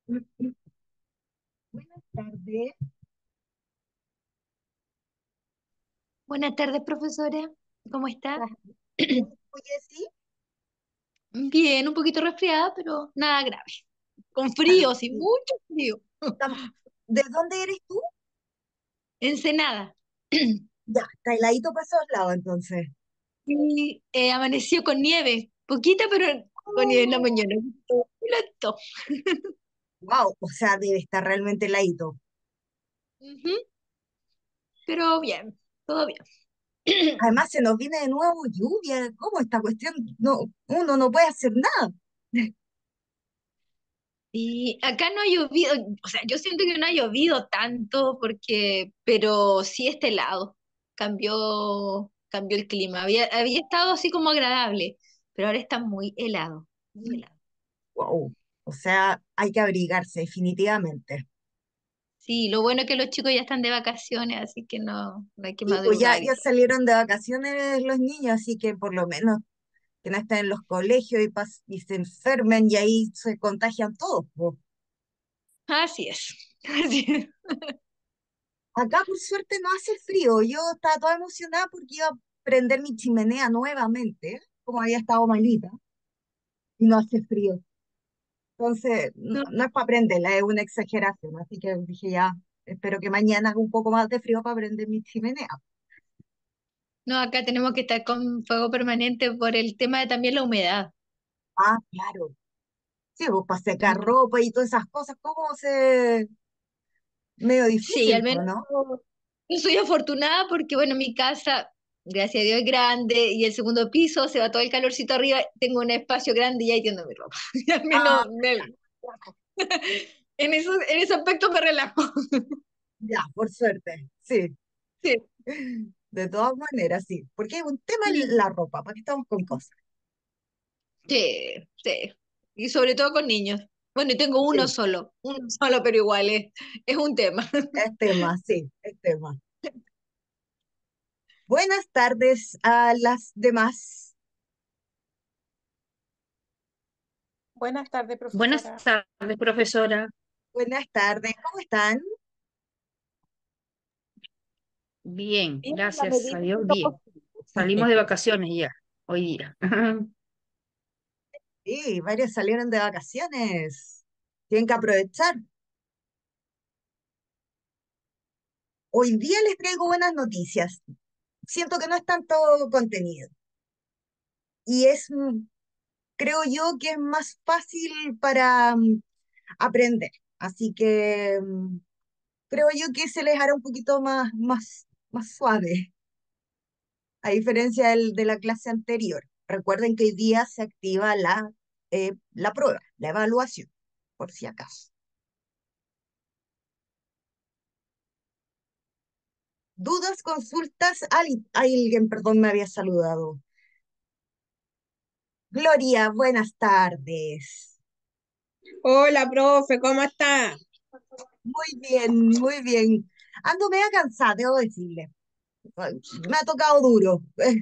Buenas tardes. Buenas tardes, profesora. ¿Cómo está? ¿Estás bien? Oye, sí, Bien, un poquito resfriada, pero nada grave. Con claro, frío, sin sí. mucho frío. Tam- ¿De dónde eres tú? Ensenada. Ya, está heladito para esos lados, entonces. Y amaneció con nieve. Poquita, pero con nieve en la mañana. Lento. Wow, o sea, debe estar realmente heladito. Ujú. Pero bien, todo bien. Además, se nos viene de nuevo lluvia. ¿Cómo esta cuestión? No, uno no puede hacer nada. Y acá no ha llovido, o sea, yo siento que no ha llovido tanto pero sí este helado. Cambió el clima. Había estado así como agradable, pero ahora está muy helado, muy helado. Wow, o sea, hay que abrigarse, definitivamente. Sí, lo bueno es que los chicos ya están de vacaciones, así que no hay que Sí, pues ya, madrugar y ya todo. salieron de vacaciones los niños, así que por lo menos que no estén en los colegios y se enfermen y ahí se contagian todos, po. Así es, así es. Acá por suerte no hace frío. Yo estaba toda emocionada porque iba a prender mi chimenea nuevamente, como había estado malita, y no hace frío. Entonces, No, no es para prenderla, es una exageración. Así que dije ya, espero que mañana haga un poco más de frío para prender mi chimenea. no, acá tenemos que estar con fuego permanente por el tema de también la humedad. Ah, claro. Sí, pues para secar ropa y todas esas cosas, ¿cómo se...? Medio Sí, difícil, al pues, menos ¿no? yo soy afortunada porque, bueno, mi casa, gracias a Dios, es grande y el segundo piso se va todo el calorcito arriba. Tengo un espacio grande y ahí tiendo mi ropa. Y al Ah, menos en ese aspecto me relajo. ya, por suerte, sí. Sí, De todas maneras, sí. Porque es un tema sí, la ropa, ¿para qué estamos con cosas? sí, sí. Y sobre todo con niños. Bueno, y tengo Sí. uno solo, pero igual es un tema. Es tema, sí, es tema. Buenas tardes a las demás. Buenas tardes, Buenas profesora. tardes, profesora. Buenas tardes, ¿cómo están? Bien, Bien, en la gracias a medida Dios, de lo bien. posible. Salimos de vacaciones ya, hoy día. Sí, varios salieron de vacaciones. Tienen que aprovechar. Hoy día les traigo buenas noticias. Siento que no es tanto contenido y creo yo que es más fácil para aprender. Así que creo yo que se les hará un poquito más suave, a diferencia de la clase anterior. Recuerden que hoy día se activa la prueba, la evaluación, por si acaso. ¿Dudas, consultas? Alguien, perdón, me había saludado. Gloria, buenas tardes. Hola, profe, ¿cómo está? Muy bien, muy bien. Ando media cansada, debo decirle. Me ha tocado duro. He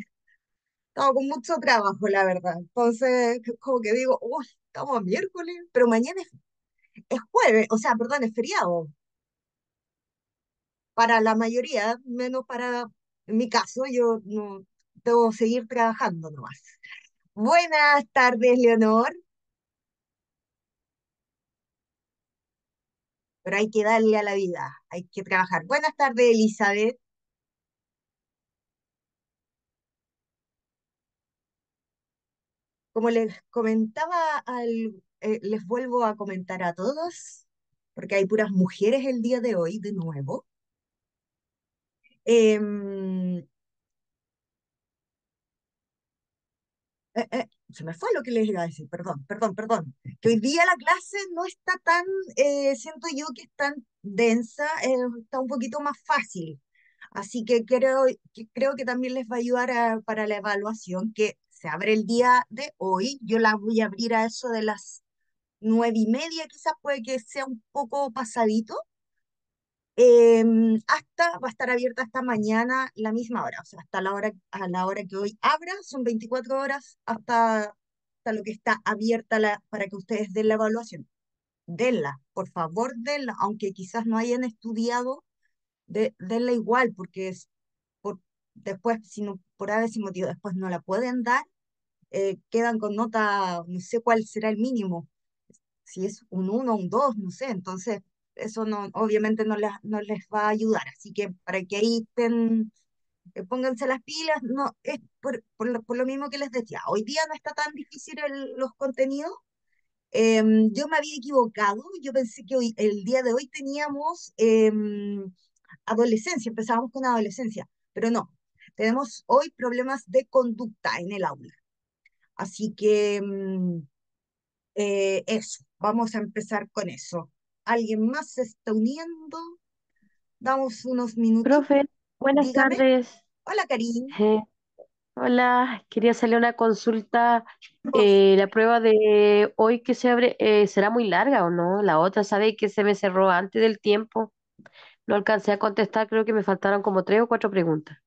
estado con mucho trabajo, la verdad. Entonces, como que digo, uy, estamos a miércoles, pero mañana es jueves, o sea, perdón, es feriado. Para la mayoría, menos para en mi caso, yo no debo seguir trabajando nomás. Buenas tardes, Leonor, pero hay que darle a la vida, hay que trabajar. Buenas tardes, Elizabeth. Como les comentaba, les vuelvo a comentar a todos, porque hay puras mujeres el día de hoy, de nuevo. Em, Se me fue lo que les iba a decir, perdón. Que hoy día la clase no está tan, siento yo que es tan densa, está un poquito más fácil. Así que creo que también les va a ayudar para la evaluación que se abre el día de hoy. Yo la voy a abrir a eso de las 9:30, quizás puede que sea un poco pasadito. Va a estar abierta hasta mañana la misma hora, o sea, a la hora que hoy abra, son 24 horas hasta lo que está abierta para que ustedes den la evaluación. denla, por favor, denla, aunque quizás no hayan estudiado, denla igual, porque es por, después, si no, por a sin motivo, después no la pueden dar, quedan con nota, no sé cuál será el mínimo, si es un 1 un 2 no sé, entonces eso no, obviamente no les va a ayudar, así que para que ahí estén, pónganse las pilas, no, es por lo mismo que les decía, hoy día no está tan difícil los contenidos. Yo me había equivocado, yo pensé que hoy, el día de hoy teníamos adolescencia, empezábamos con adolescencia, pero no, tenemos hoy problemas de conducta en el aula. Así que eso, vamos a empezar con eso. ¿Alguien más se está uniendo? Damos unos minutitos. Profe, buenas Dígame. tardes. Hola, Karin. Eh, Hola, quería hacerle una consulta. Por La prueba de hoy que se abre, ¿será muy larga o no? La otra, ¿sabe que se me cerró antes del tiempo? No alcancé a contestar, creo que me faltaron como 3 o 4 preguntas.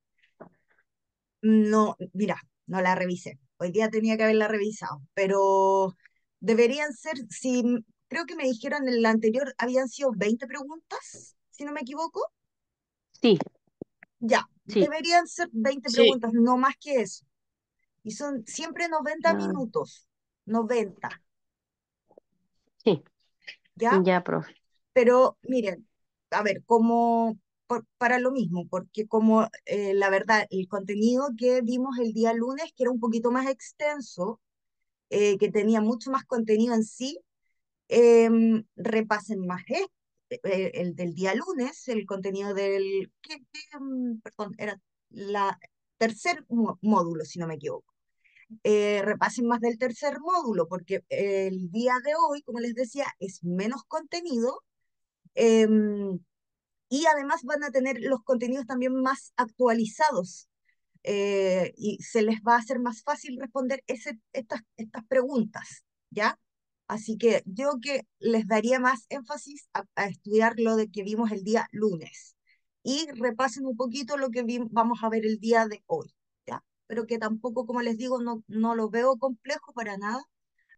No, mira, no la revisé. Hoy día tenía que haberla revisado, pero deberían ser, si creo que me dijeron en la anterior, habían sido 20 preguntas, si no me equivoco. Sí, Ya, sí. deberían ser 20 Sí, preguntas, no más que eso. Y son siempre 90 Ah, minutos, 90, sí, ¿ya? ya, profe. Pero miren, a ver, como para lo mismo, porque como la verdad, el contenido que vimos el día lunes, que era un poquito más extenso, que tenía mucho más contenido en sí, repasen más el del día lunes, el contenido del, perdón, era la tercer módulo, si no me equivoco. Repasen más del tercer módulo, porque el día de hoy, como les decía, es menos contenido. em, y además van a tener los contenidos también más actualizados, y se les va a hacer más fácil responder estas preguntas, ¿ya? Así que yo que les daría más énfasis a estudiar lo de que vimos el día lunes y repasen un poquito lo que vamos a ver el día de hoy, ¿ya? Pero que tampoco, como les digo, no lo veo complejo para nada,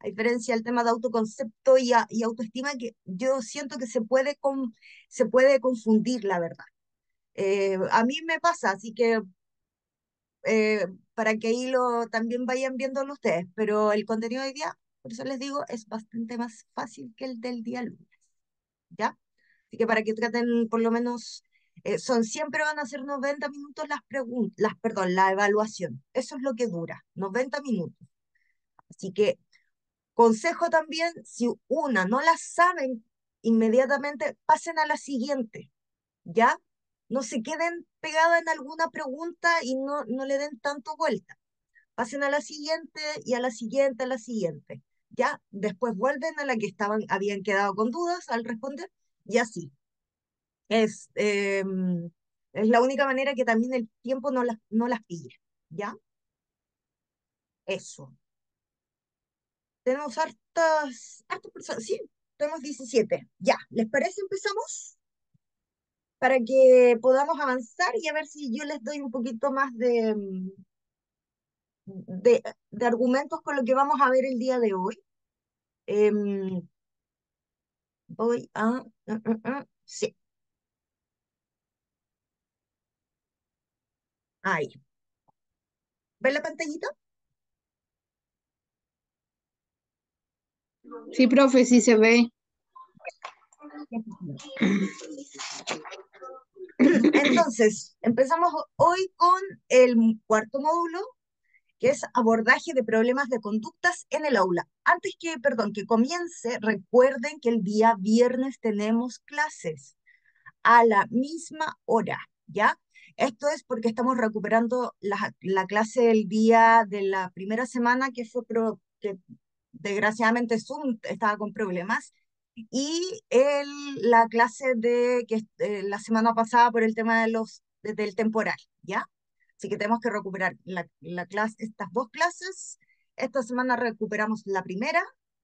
a diferencia del tema de autoconcepto y autoestima, que yo siento que se puede confundir, la verdad. A mí me pasa, así que para que ahí también vayan viéndolo ustedes, pero el contenido de hoy día, por eso les digo, es bastante más fácil que el del día lunes, ¿ya? Así que para que traten por lo menos, siempre van a ser 90 minutos las preguntas, perdón, la evaluación, eso es lo que dura, 90 minutos. Así que consejo también, si una no la saben, inmediatamente pasen a la siguiente, ¿ya? No se queden pegadas en alguna pregunta y no le den tanto vuelta. Pasen a la siguiente y a la siguiente, a la siguiente. Ya, después vuelven a la que habían quedado con dudas al responder y así. Es, eh, es la única manera que también el tiempo no las pille. ¿Ya? Eso. Tenemos hartas personas. Sí, tenemos 17. Ya, ¿les parece? Empezamos para que podamos avanzar y a ver si yo les doy un poquito más de argumentos con lo que vamos a ver el día de hoy. Em, Voy sí, ahí. ¿Ven la pantallita? sí, profe, sí se ve. Entonces, empezamos hoy con el cuarto módulo, que es abordaje de problemas de conductas en el aula. Antes que, perdón, que comience, recuerden que el día viernes tenemos clases a la misma hora, ¿ya? Esto es porque estamos recuperando la clase del día de la primera semana que desgraciadamente Zoom estaba con problemas y la clase la semana pasada por el tema del temporal, ¿ya? Así que tenemos que recuperar la clase, estas dos clases. Esta semana recuperamos la primera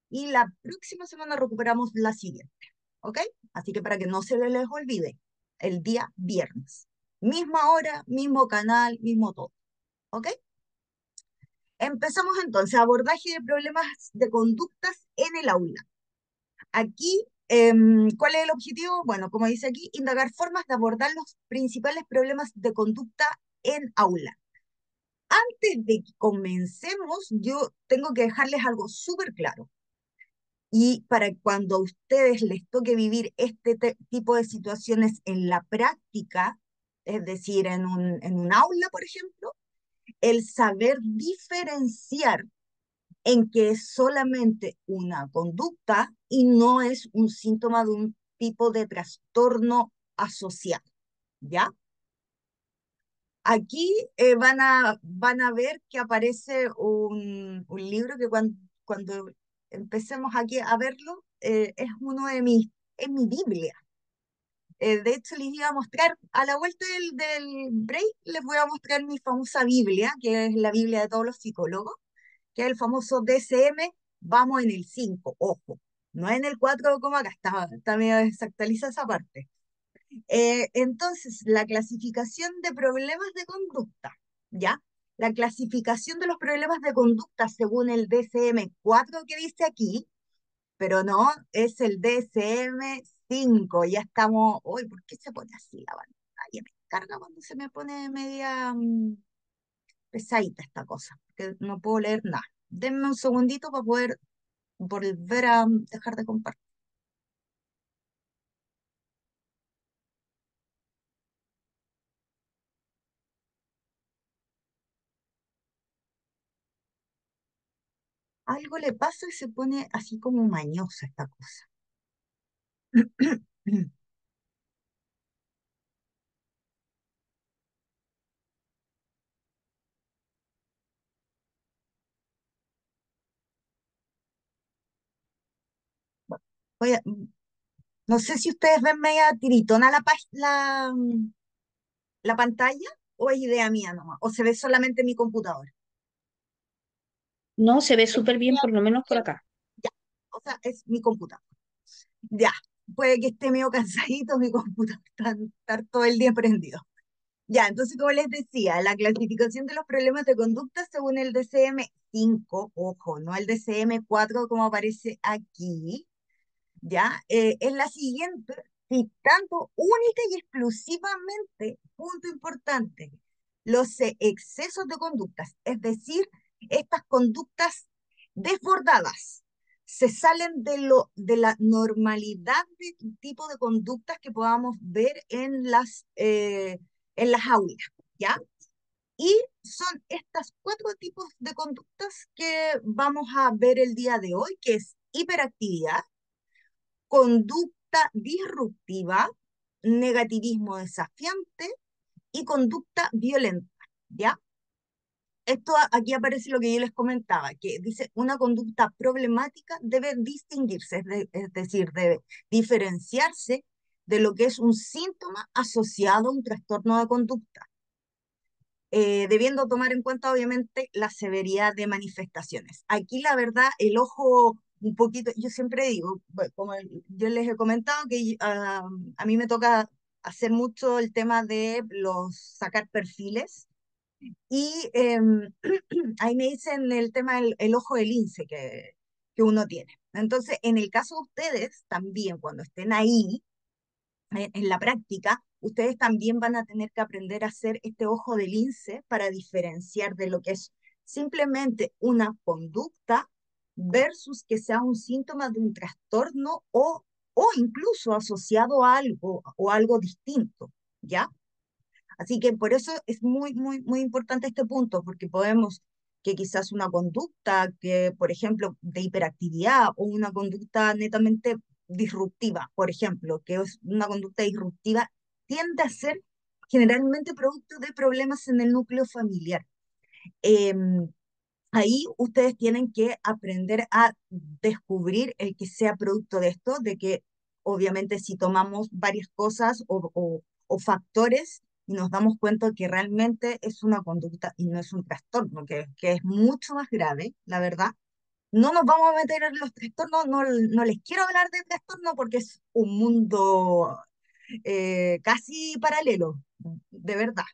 y la próxima semana recuperamos la siguiente, ¿ok? Así que para que no se les olvide, el día viernes. Misma hora, mismo canal, mismo todo, ¿ok? Empezamos entonces, abordaje de problemas de conductas en el aula. Aquí, ¿cuál es el objetivo? Bueno, como dice aquí, indagar formas de abordar los principales problemas de conducta en aula. Antes de que comencemos, yo tengo que dejarles algo súper claro. Y para cuando a ustedes les toque vivir este tipo de situaciones en la práctica, es decir, en un aula, por ejemplo, el saber diferenciar en que es solamente una conducta y no es un síntoma de un tipo de trastorno asociado, ¿ya? Aquí van a ver que aparece un libro que cuando empecemos aquí a verlo, es uno de es mi Biblia. De hecho, les iba a mostrar, a la vuelta del break, les voy a mostrar mi famosa Biblia, que es la Biblia de todos los psicólogos, que es el famoso DSM, vamos en el 5 ojo, no en el 4 como acá, está medio desactualiza esa parte. Entonces, la clasificación de problemas de conducta, ¿ya? La clasificación de los problemas de conducta según el DSM-4 que dice aquí, pero no, es el DSM-5, ya estamos, uy, ¿por qué se pone así la pantalla? Me carga cuando se me pone media pesadita esta cosa, que no puedo leer nada. Denme un segundito para poder volver a dejar de compartir. Algo le pasa y se pone así como mañosa esta cosa. Voy a- no sé si ustedes ven media tiritona la pantalla o es idea mía nomás, o se ve solamente mi computador. No, se ve súper bien, por lo menos por acá. Ya, o sea, es mi computador. Ya, puede que esté medio cansadito mi computador, estar todo el día prendido. Ya, entonces, como les decía, la clasificación de los problemas de conducta según el DCM-5, ojo, no el DCM-4 como aparece aquí, ¿ya? Es la siguiente, citando única y exclusivamente, punto importante, los excesos de conductas, es decir, estas conductas desbordadas, se salen de la normalidad de tipo de conductas que podamos ver en las aulas, ¿ya? Y son estas cuatro tipos de conductas que vamos a ver el día de hoy, que es hiperactividad, conducta disruptiva, negativismo desafiante y conducta violenta, ¿ya? Esto aquí aparece lo que yo les comentaba, que dice una conducta problemática debe distinguirse, es decir, debe diferenciarse de lo que es un síntoma asociado a un trastorno de conducta, debiendo tomar en cuenta obviamente la severidad de manifestaciones. Aquí la verdad, el ojo un poquito, yo siempre digo, bueno, como yo les he comentado, que a mí me toca hacer mucho el tema de sacar perfiles y ahí me dicen el tema del el ojo del lince que uno tiene. Entonces, en el caso de ustedes, también cuando estén ahí, en la práctica, ustedes también van a tener que aprender a hacer este ojo de lince para diferenciar de lo que es simplemente una conducta versus que sea un síntoma de un trastorno o incluso asociado a algo o algo distinto, ¿ya? Así que por eso es muy importante este punto, porque podemos que quizás una conducta que, por ejemplo, de hiperactividad o una conducta netamente disruptiva, por ejemplo, que es una conducta disruptiva, tiende a ser generalmente producto de problemas en el núcleo familiar. Em, Ahí ustedes tienen que aprender a descubrir el que sea producto de esto, de que obviamente si tomamos varias cosas o factores y nos damos cuenta que realmente es una conducta y no es un trastorno, que es mucho más grave, la verdad. No nos vamos a meter en los trastornos, no les quiero hablar de trastorno porque es un mundo casi paralelo, de verdad.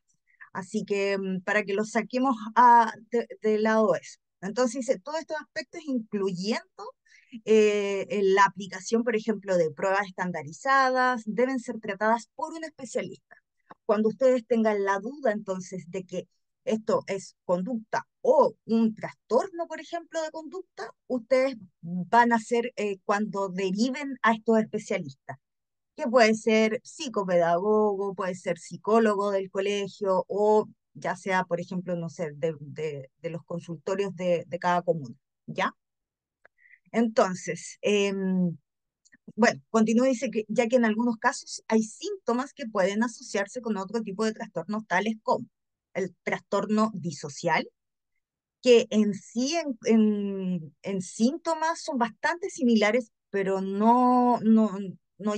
Así que para que lo saquemos de lado eso. Entonces, dice, todos estos aspectos incluyendo en la aplicación, por ejemplo, de pruebas estandarizadas, deben ser tratadas por un especialista. Cuando ustedes tengan la duda, entonces, de que esto es conducta o un trastorno, por ejemplo, de conducta, ustedes van a hacer cuando deriven a estos especialistas, que puede ser psicopedagogo, puede ser psicólogo del colegio o ya sea, por ejemplo, no sé, de los consultorios de cada comuna, ¿ya? Entonces, bueno, continúa, dice que ya que en algunos casos hay síntomas que pueden asociarse con otro tipo de trastornos tales como el trastorno disocial, que en sí en síntomas son bastante similares, pero no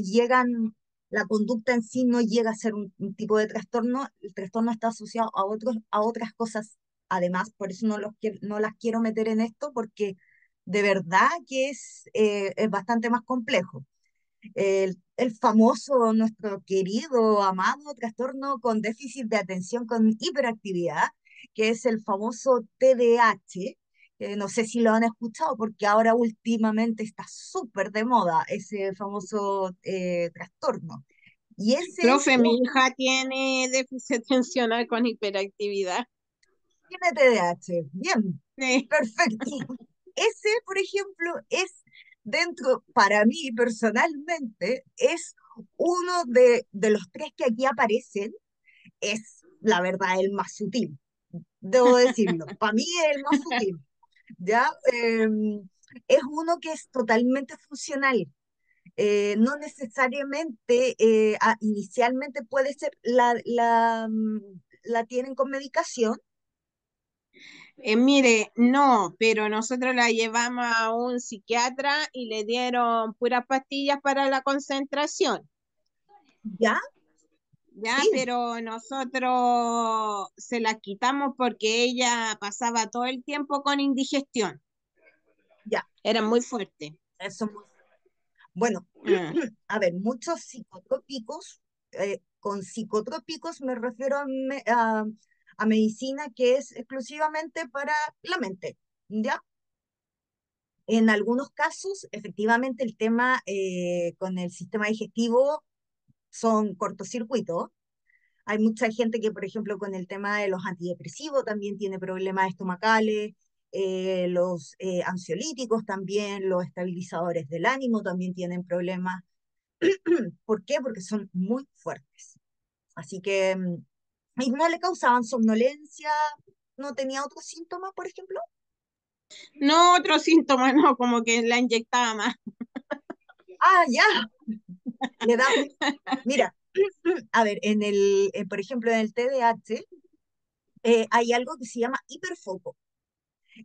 llegan, la conducta en sí no llega a ser un tipo de trastorno. El trastorno está asociado a otras cosas, además, por eso no las quiero meter en esto, porque de verdad que es bastante más complejo. El famoso, nuestro querido, amado trastorno con déficit de atención con hiperactividad, que es el famoso TDAH. No sé si lo han escuchado porque ahora últimamente está súper de moda ese famoso trastorno. Y ese es Profe, mi un, hija tiene déficit atencional con hiperactividad. tiene TDAH. Bien, Sí. perfecto. Ese, por ejemplo, es dentro, para mí personalmente, es uno de los tres que aquí aparecen, es la verdad el más sutil, debo decirlo. Para mí es el más sutil, ¿ya? Es uno que es totalmente funcional. No necesariamente, inicialmente puede ser, la tienen con medicación. Mire, no, pero nosotros la llevamos a un psiquiatra y le dieron puras pastillas para la concentración, ¿Ya? ya, Sí, pero nosotros se las quitamos porque ella pasaba todo el tiempo con indigestión, ya. era muy fuerte. Eso. Bueno, Ah. a ver, muchos psicotrópicos, con psicotrópicos me refiero a medicina que es exclusivamente para la mente, ¿ya? En algunos casos, efectivamente, el tema con el sistema digestivo son cortocircuitos. Hay mucha gente que, por ejemplo, con el tema de los antidepresivos también tiene problemas estomacales, los ansiolíticos también, los estabilizadores del ánimo también tienen problemas. ¿Por qué? Porque son muy fuertes. Así que, y no le causaban somnolencia, no tenía otros síntomas, por ejemplo. No, otro síntoma, no, como que la inyectaba más. Ah, ya, le da, mira, a ver, por ejemplo, en el TDAH hay algo que se llama hiperfoco.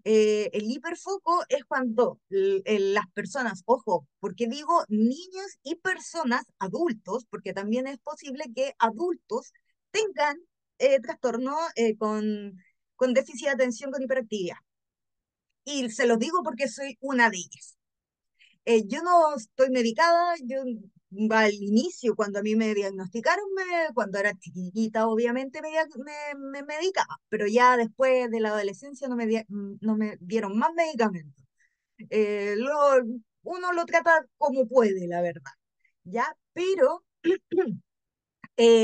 El hiperfoco es cuando las personas, ojo, porque digo niños y personas adultos, porque también es posible que adultos tengan trastorno con déficit de atención con hiperactividad. Y se los digo porque soy una de ellas. Yo no estoy medicada, yo al inicio, cuando a mí me diagnosticaron, cuando era chiquitita, obviamente me medicaba, pero ya después de la adolescencia no me dieron más medicamentos. Eh, lo- Uno lo trata como puede, la verdad, ¿ya? Pero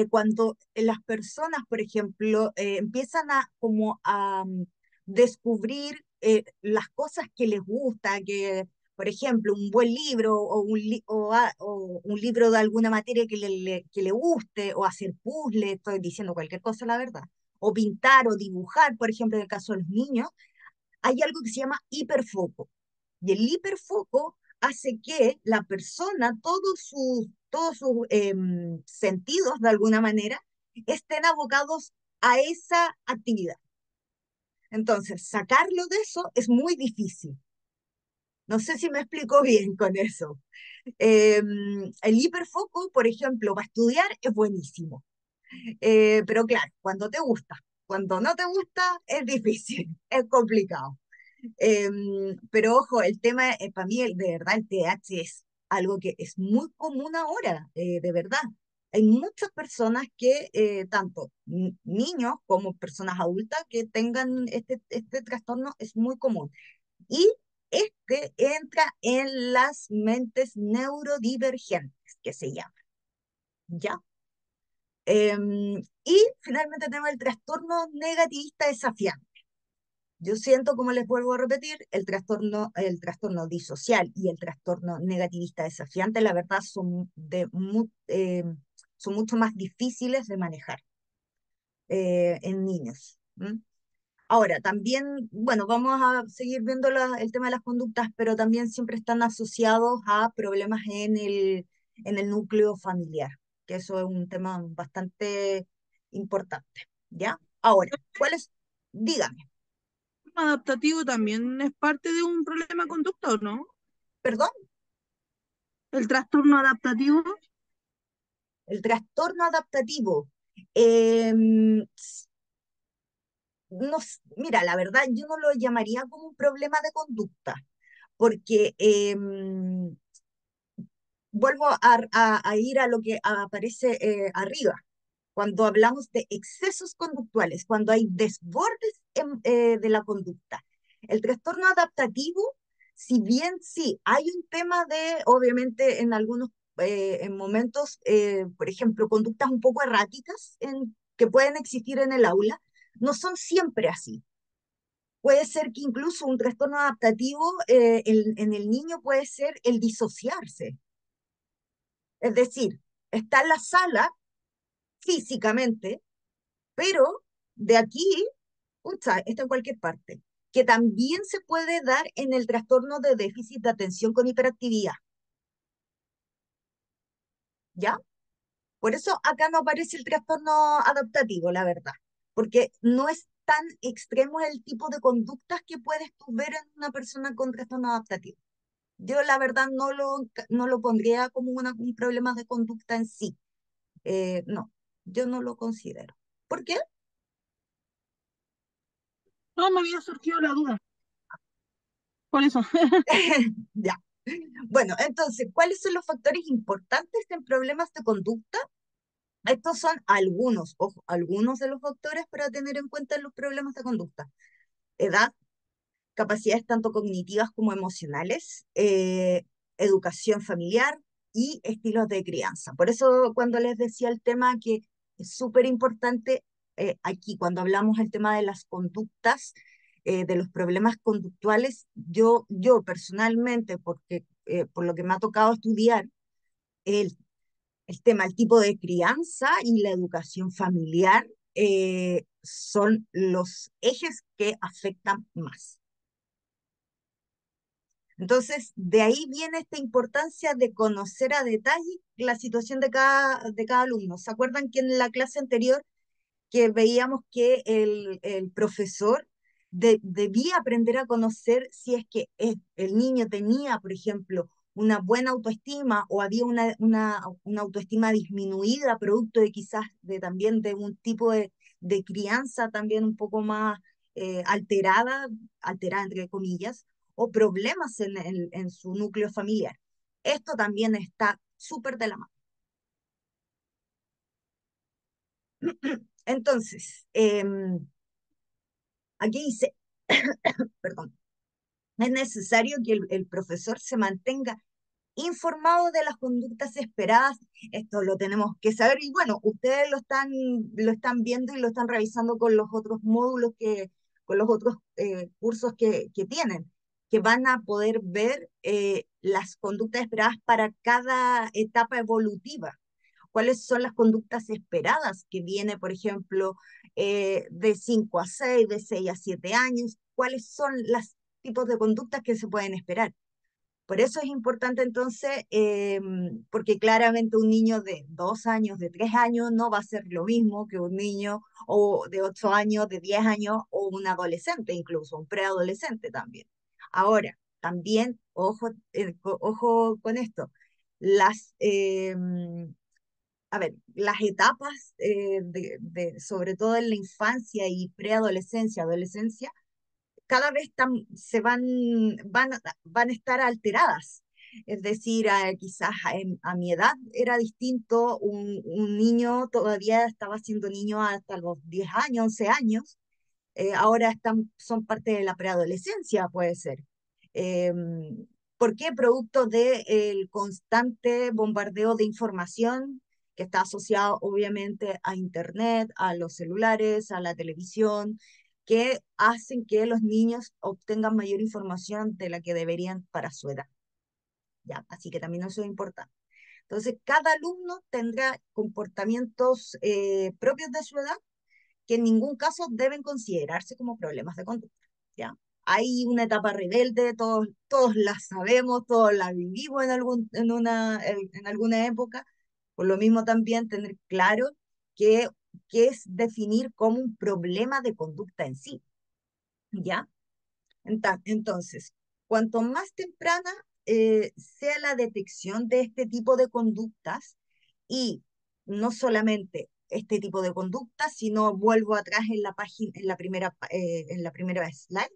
cuando las personas, por ejemplo, empiezan a como a descubrir las cosas que les gusta, que, por ejemplo, un buen libro o un libro de alguna materia que le guste, o hacer puzzles, estoy diciendo cualquier cosa, la verdad, o pintar o dibujar, por ejemplo, en el caso de los niños, hay algo que se llama hiperfoco. Y el hiperfoco hace que la persona, todos sus sentidos, de alguna manera, estén abocados a esa actividad. Entonces, sacarlo de eso es muy difícil. No sé si me explico bien con eso. El hiperfoco, por ejemplo, para estudiar es buenísimo. Pero claro, cuando te gusta, cuando no te gusta, es difícil, es complicado. Pero ojo, el tema, para mí, de verdad, el TH es algo que es muy común ahora, de verdad. Hay muchas personas que, tanto niños como personas adultas, que tengan este trastorno, es muy común. Y este entra en las mentes neurodivergentes, que se llama, ¿ya? Y finalmente tenemos el trastorno negativista desafiante. Yo siento, como les vuelvo a repetir, el trastorno disocial y el trastorno negativista desafiante, la verdad, son mucho más difíciles de manejar en niños. ¿M? Ahora, también, bueno, vamos a seguir viendo el tema de las conductas, pero también siempre están asociados a problemas en el núcleo familiar, que eso es un tema bastante importante, ¿ya? Ahora, ¿cuáles? Dígame, Adaptativo también es parte de un problema de conducta, ¿o no? perdón, El trastorno adaptativo. el trastorno adaptativo. em, Mira, la verdad, yo no lo llamaría como un problema de conducta, porque vuelvo a ir a lo que aparece arriba. Cuando hablamos de excesos conductuales, cuando hay desbordes de la conducta. El trastorno adaptativo, si bien sí, hay un tema de, obviamente, en algunos en momentos, por ejemplo, conductas un poco erráticas que pueden existir en el aula, no son siempre así. Puede ser que incluso un trastorno adaptativo en el niño puede ser el disociarse. Es decir, está en la sala físicamente, pero de aquí, pucha, está en cualquier parte, que también se puede dar en el trastorno de déficit de atención con hiperactividad, ¿ya? Por eso acá no aparece el trastorno adaptativo, la verdad, porque no es tan extremo el tipo de conductas que puedes tú ver en una persona con trastorno adaptativo. Yo la verdad no lo pondría como un problema de conducta en sí. No, yo no lo considero. ¿Por qué? No, me había surgido la duda. Por eso. Ya. Bueno, entonces, ¿cuáles son los factores importantes en problemas de conducta? Estos son algunos, ojo, algunos de los factores para tener en cuenta en los problemas de conducta. Edad, capacidades tanto cognitivas como emocionales, educación familiar y estilos de crianza. Por eso cuando les decía el tema que es súper importante aquí, cuando hablamos del tema de las conductas, de los problemas conductuales, yo personalmente, porque por lo que me ha tocado estudiar, el, el tema, el tipo de crianza y la educación familiar son los ejes que afectan más. Entonces, de ahí viene esta importancia de conocer a detalle la situación de cada alumno. ¿Se acuerdan que en la clase anterior que veíamos que el profesor debía aprender a conocer si es que el niño tenía, por ejemplo, una buena autoestima o había una autoestima disminuida, producto de quizás también de un tipo de crianza también un poco más alterada entre comillas, o problemas en su núcleo familiar? Esto también está súper de la mano. Entonces, aquí dice, perdón, es necesario que el profesor se mantenga informado de las conductas esperadas. Esto lo tenemos que saber y bueno, ustedes lo están viendo y lo están revisando con los otros módulos con los otros cursos que tienen, que van a poder ver las conductas esperadas para cada etapa evolutiva. ¿Cuáles son las conductas esperadas que viene, por ejemplo, de 5 a 6, de 6 a 7 años? ¿Cuáles son los tipos de conductas que se pueden esperar? Por eso es importante entonces, porque claramente un niño de 2 años, de 3 años, no va a ser lo mismo que un niño o de 8 años, de 10 años, o un adolescente incluso, un preadolescente también. Ahora, también, ojo con esto, las, a ver, las etapas, sobre todo en la infancia y preadolescencia, adolescencia, cada vez van a estar alteradas. Es decir, quizás a mi edad era distinto, un niño todavía estaba siendo niño hasta los 10 años, 11 años, ahora son parte de la preadolescencia, puede ser. ¿Por qué? Producto del constante bombardeo de información que está asociado obviamente a Internet, a los celulares, a la televisión, que hacen que los niños obtengan mayor información de la que deberían para su edad. ¿Ya? Así que también eso es importante. Entonces, cada alumno tendrá comportamientos propios de su edad que en ningún caso deben considerarse como problemas de conducta, ¿ya? Hay una etapa rebelde, todos la sabemos, todos la vivimos en alguna época, por lo mismo también tener claro que, que es definir como un problema de conducta en sí, ¿ya? Entonces, cuanto más temprana sea la detección de este tipo de conductas, y no solamente este tipo de conductas, sino vuelvo atrás en la página, en la primera slide,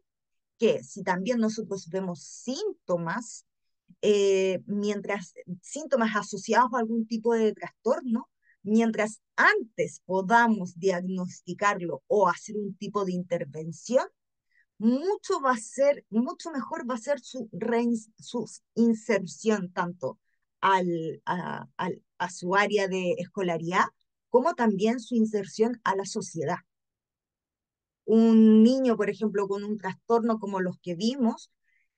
que si también nosotros vemos síntomas, mientras síntomas asociados a algún tipo de trastorno, mientras antes podamos diagnosticarlo o hacer un tipo de intervención, mucho mejor va a ser su inserción tanto a su área de escolaridad como también su inserción a la sociedad. Un niño, por ejemplo, con un trastorno como los que vimos,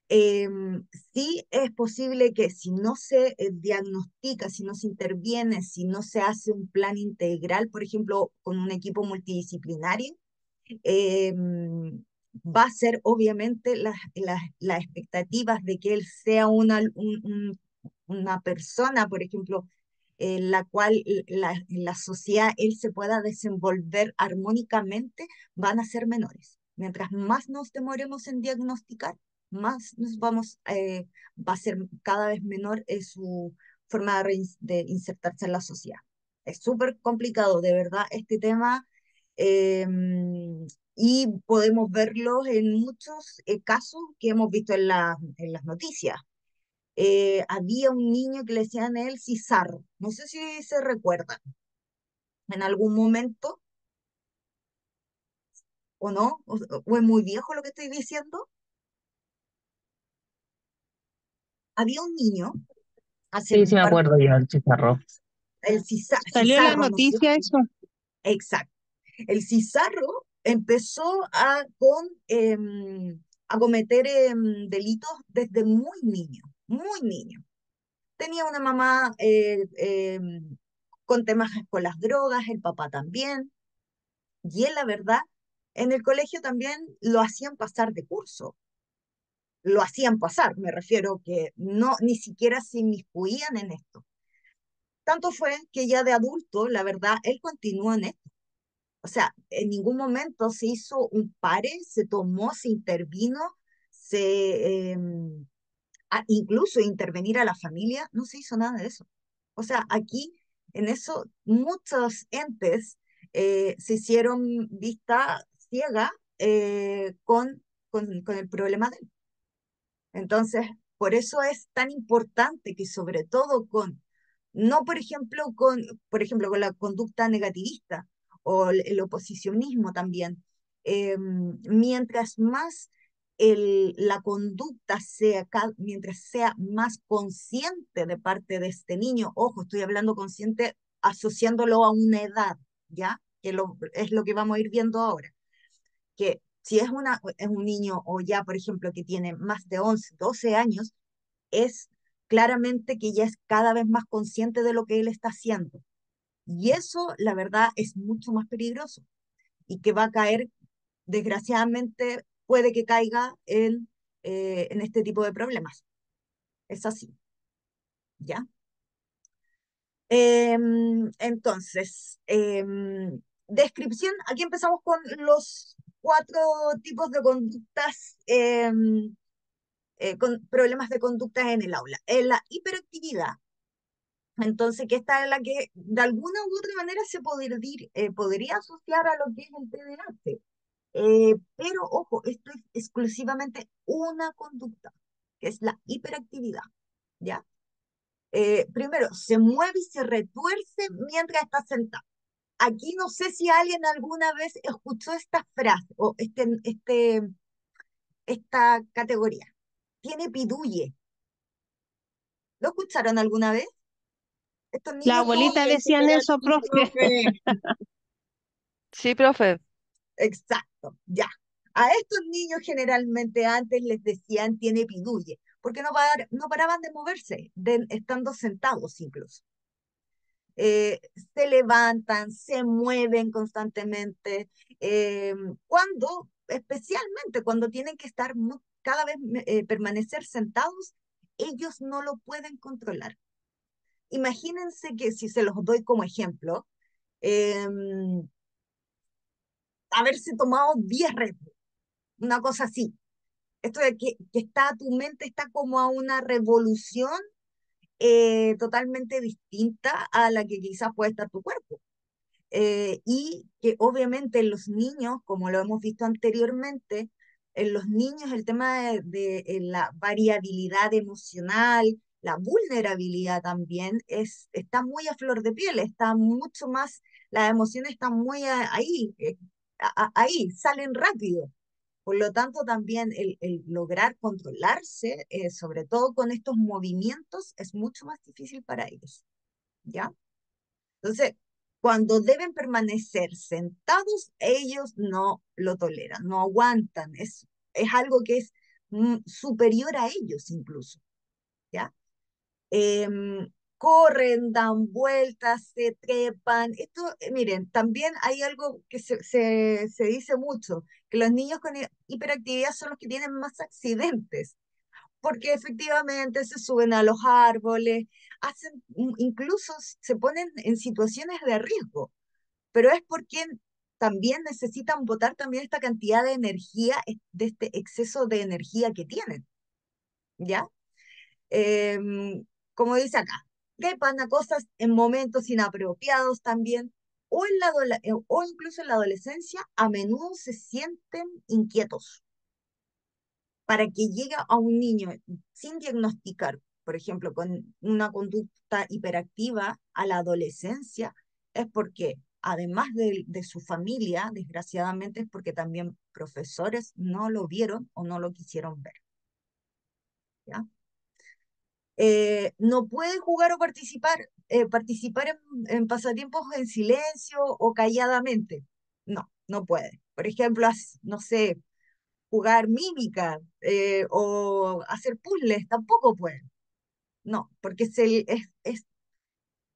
sí es posible que si no se diagnostica, si no se interviene, si no se hace un plan integral, por ejemplo, con un equipo multidisciplinario, eh, va a ser obviamente las expectativas de que él sea una persona, por ejemplo, en la cual en la sociedad él se pueda desenvolver armónicamente, van a ser menores. Mientras más nos demoremos en diagnosticar, más va a ser cada vez menor su forma de insertarse en la sociedad. Es súper complicado, de verdad, este tema. Y podemos verlos en muchos casos que hemos visto en las noticias. Había un niño que le decían a él Cizarro, no sé si se recuerdan, en algún momento o no, o es muy viejo lo que estoy diciendo. Había un niño hace Sí, sí un me par, acuerdo yo del chicharro. el Salió la Cizarro, no sé, noticia eso. exacto. El Cizarro empezó a cometer delitos desde muy niño. Tenía una mamá con temas con las drogas, el papá también, y él, la verdad, en el colegio también lo hacían pasar de curso, lo hacían pasar, me refiero que no, ni siquiera se inmiscuían en esto. Tanto fue que ya de adulto, la verdad, él continuó en esto. O sea, en ningún momento se hizo un pare, se tomó, se intervino, incluso intervenir a la familia, no se hizo nada de eso. O sea, aquí en eso muchos entes se hicieron vista ciega con el problema de él. Entonces, por eso es tan importante que sobre todo no por ejemplo, con la conducta negativista o el oposicionismo también, mientras más la conducta mientras sea más consciente de parte de este niño, ojo, estoy hablando consciente asociándolo a una edad, ¿ya? Es lo que vamos a ir viendo ahora que si es un niño o ya, por ejemplo, que tiene más de 11 12 años, es claramente que ya es cada vez más consciente de lo que él está haciendo. Y eso, la verdad, es mucho más peligroso y que va a caer, desgraciadamente, puede que caiga en este tipo de problemas. Es así, ¿ya? Entonces, descripción, aquí empezamos con los 4 tipos de conductas con problemas de conducta en el aula. En la hiperactividad, entonces, que esta es la que de alguna u otra manera podría asociar a lo que es el TDAH. Pero, ojo, esto es exclusivamente una conducta, que es la hiperactividad, ¿ya? Primero, se mueve y se retuerce mientras está sentado. Aquí no sé si alguien alguna vez escuchó esta frase o esta categoría. tiene pidulle. ¿Lo escucharon alguna vez? Estos La niños como abuelita que decían eso, profe. profe. Sí, profe. Exacto, ya. A estos niños generalmente antes les decían tiene pidulle, porque no paraban de moverse, estando sentados incluso. Eh, Se levantan, se mueven constantemente, especialmente cuando tienen que estar cada vez permanecer sentados, ellos no lo pueden controlar. Imagínense que si se los doy como ejemplo, haberse tomado 10 Red Bull, una cosa así. Esto de que tu mente está como a una revolución totalmente distinta a la que quizás puede estar tu cuerpo. Y que obviamente en los niños, como lo hemos visto anteriormente, en los niños el tema de la variabilidad emocional, la vulnerabilidad también, está muy a flor de piel, está mucho más, las emociones están muy ahí, ahí, salen rápido. Por lo tanto, también el lograr controlarse, sobre todo con estos movimientos, es mucho más difícil para ellos, ¿ya? Entonces, cuando deben permanecer sentados, ellos no lo toleran, no aguantan. Es algo que es superior a ellos incluso, ¿ya? Corren, dan vueltas, se trepan. Esto, miren, también hay algo que se dice mucho, que los niños con hiperactividad son los que tienen más accidentes porque efectivamente se suben a los árboles, incluso se ponen en situaciones de riesgo, pero es porque también necesitan botar también esta cantidad de energía, de este exceso de energía que tienen, ¿ya? Como dice acá, trepan a cosas en momentos inapropiados también, o incluso en la adolescencia, a menudo se sienten inquietos para que llegue a un niño sin diagnosticar, por ejemplo, con una conducta hiperactiva a la adolescencia, es porque, además de su familia, desgraciadamente, es porque también profesores no lo vieron o no lo quisieron ver. ¿Ya? No puede jugar o participar en pasatiempos en silencio o calladamente. No, no puede. Por ejemplo, no sé, jugar mímica o hacer puzzles, tampoco pueden. No, porque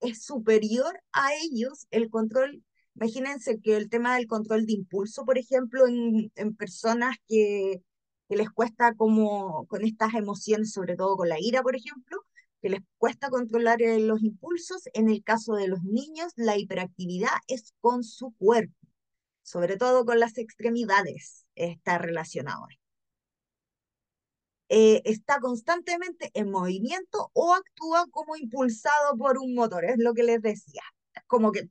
es superior a ellos el control. Imagínense que el tema del control de impulso, por ejemplo, en personas que les cuesta como con estas emociones, sobre todo con la ira, por ejemplo, que les cuesta controlar los impulsos, en el caso de los niños, la hiperactividad es con su cuerpo, sobre todo con las extremidades, está relacionado. Está constantemente en movimiento o actúa como impulsado por un motor, es lo que les decía. Es como que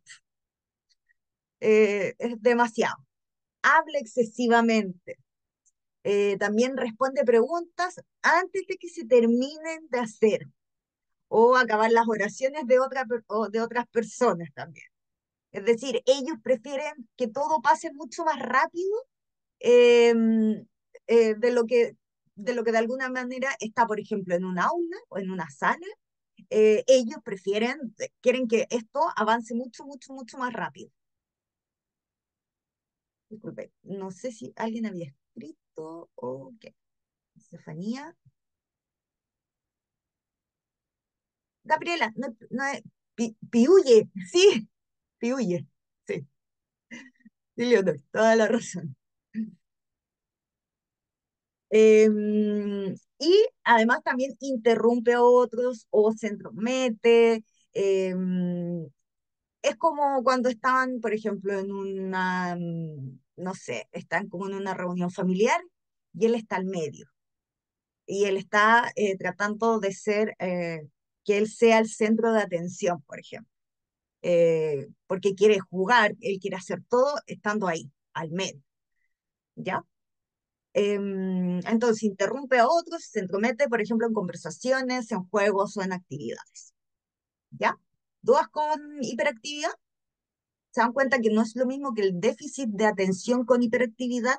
es demasiado. Habla excesivamente. También responde preguntas antes de que se terminen de hacer o acabar las oraciones o de otras personas también. Es decir, ellos prefieren que todo pase mucho más rápido eh, de lo que de alguna manera está, por ejemplo, en un aula o en una sala. Ellos quieren que esto avance mucho, mucho, mucho más rápido. Disculpe, no sé si alguien había escrito o qué. Estefanía. Gabriela, no es Piuye, sí, Piuye, sí, sí, Leonor, toda la razón. Y además también interrumpe a otros o se entromete. Es como cuando estaban, por ejemplo, en una, no sé, están como en una reunión familiar y él está al medio. Y él está tratando de que él sea el centro de atención, por ejemplo. Porque quiere jugar, él quiere hacer todo estando ahí, al medio. ¿Ya? Entonces interrumpe a otros, se entromete, por ejemplo, en conversaciones, en juegos o en actividades. ¿Ya? Dudas con hiperactividad. Se dan cuenta que no es lo mismo que el déficit de atención con hiperactividad.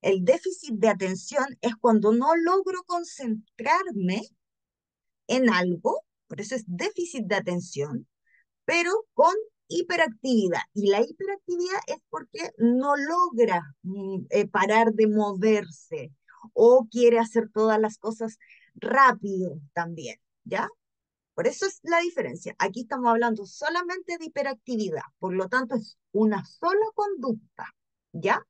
El déficit de atención es cuando no logro concentrarme en algo, por eso es déficit de atención, pero con hiperactividad. Y la hiperactividad es porque no logra parar de moverse o quiere hacer todas las cosas rápido también, ¿ya? Por eso es la diferencia. Aquí estamos hablando solamente de hiperactividad, por lo tanto es una sola conducta, ¿ya?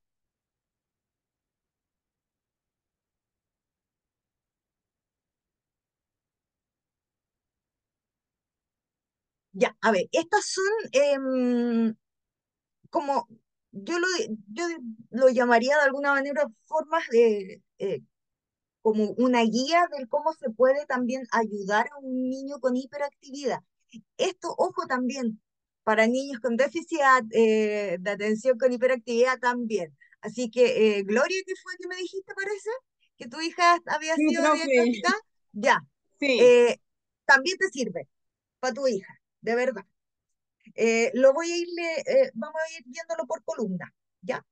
Ya, a ver, estas son como, yo lo, yo lo llamaría de alguna manera formas de, como una guía de cómo se puede también ayudar a un niño con hiperactividad. Esto, ojo también, para niños con déficit de atención con hiperactividad también. Así que, Gloria, ¿qué fue que me dijiste, parece? ¿Que tu hija había Sí, sido profe, diagnosticada? Ya, sí. eh, también te sirve para tu hija, de verdad. Vamos a ir viéndolo por columna, ¿ya?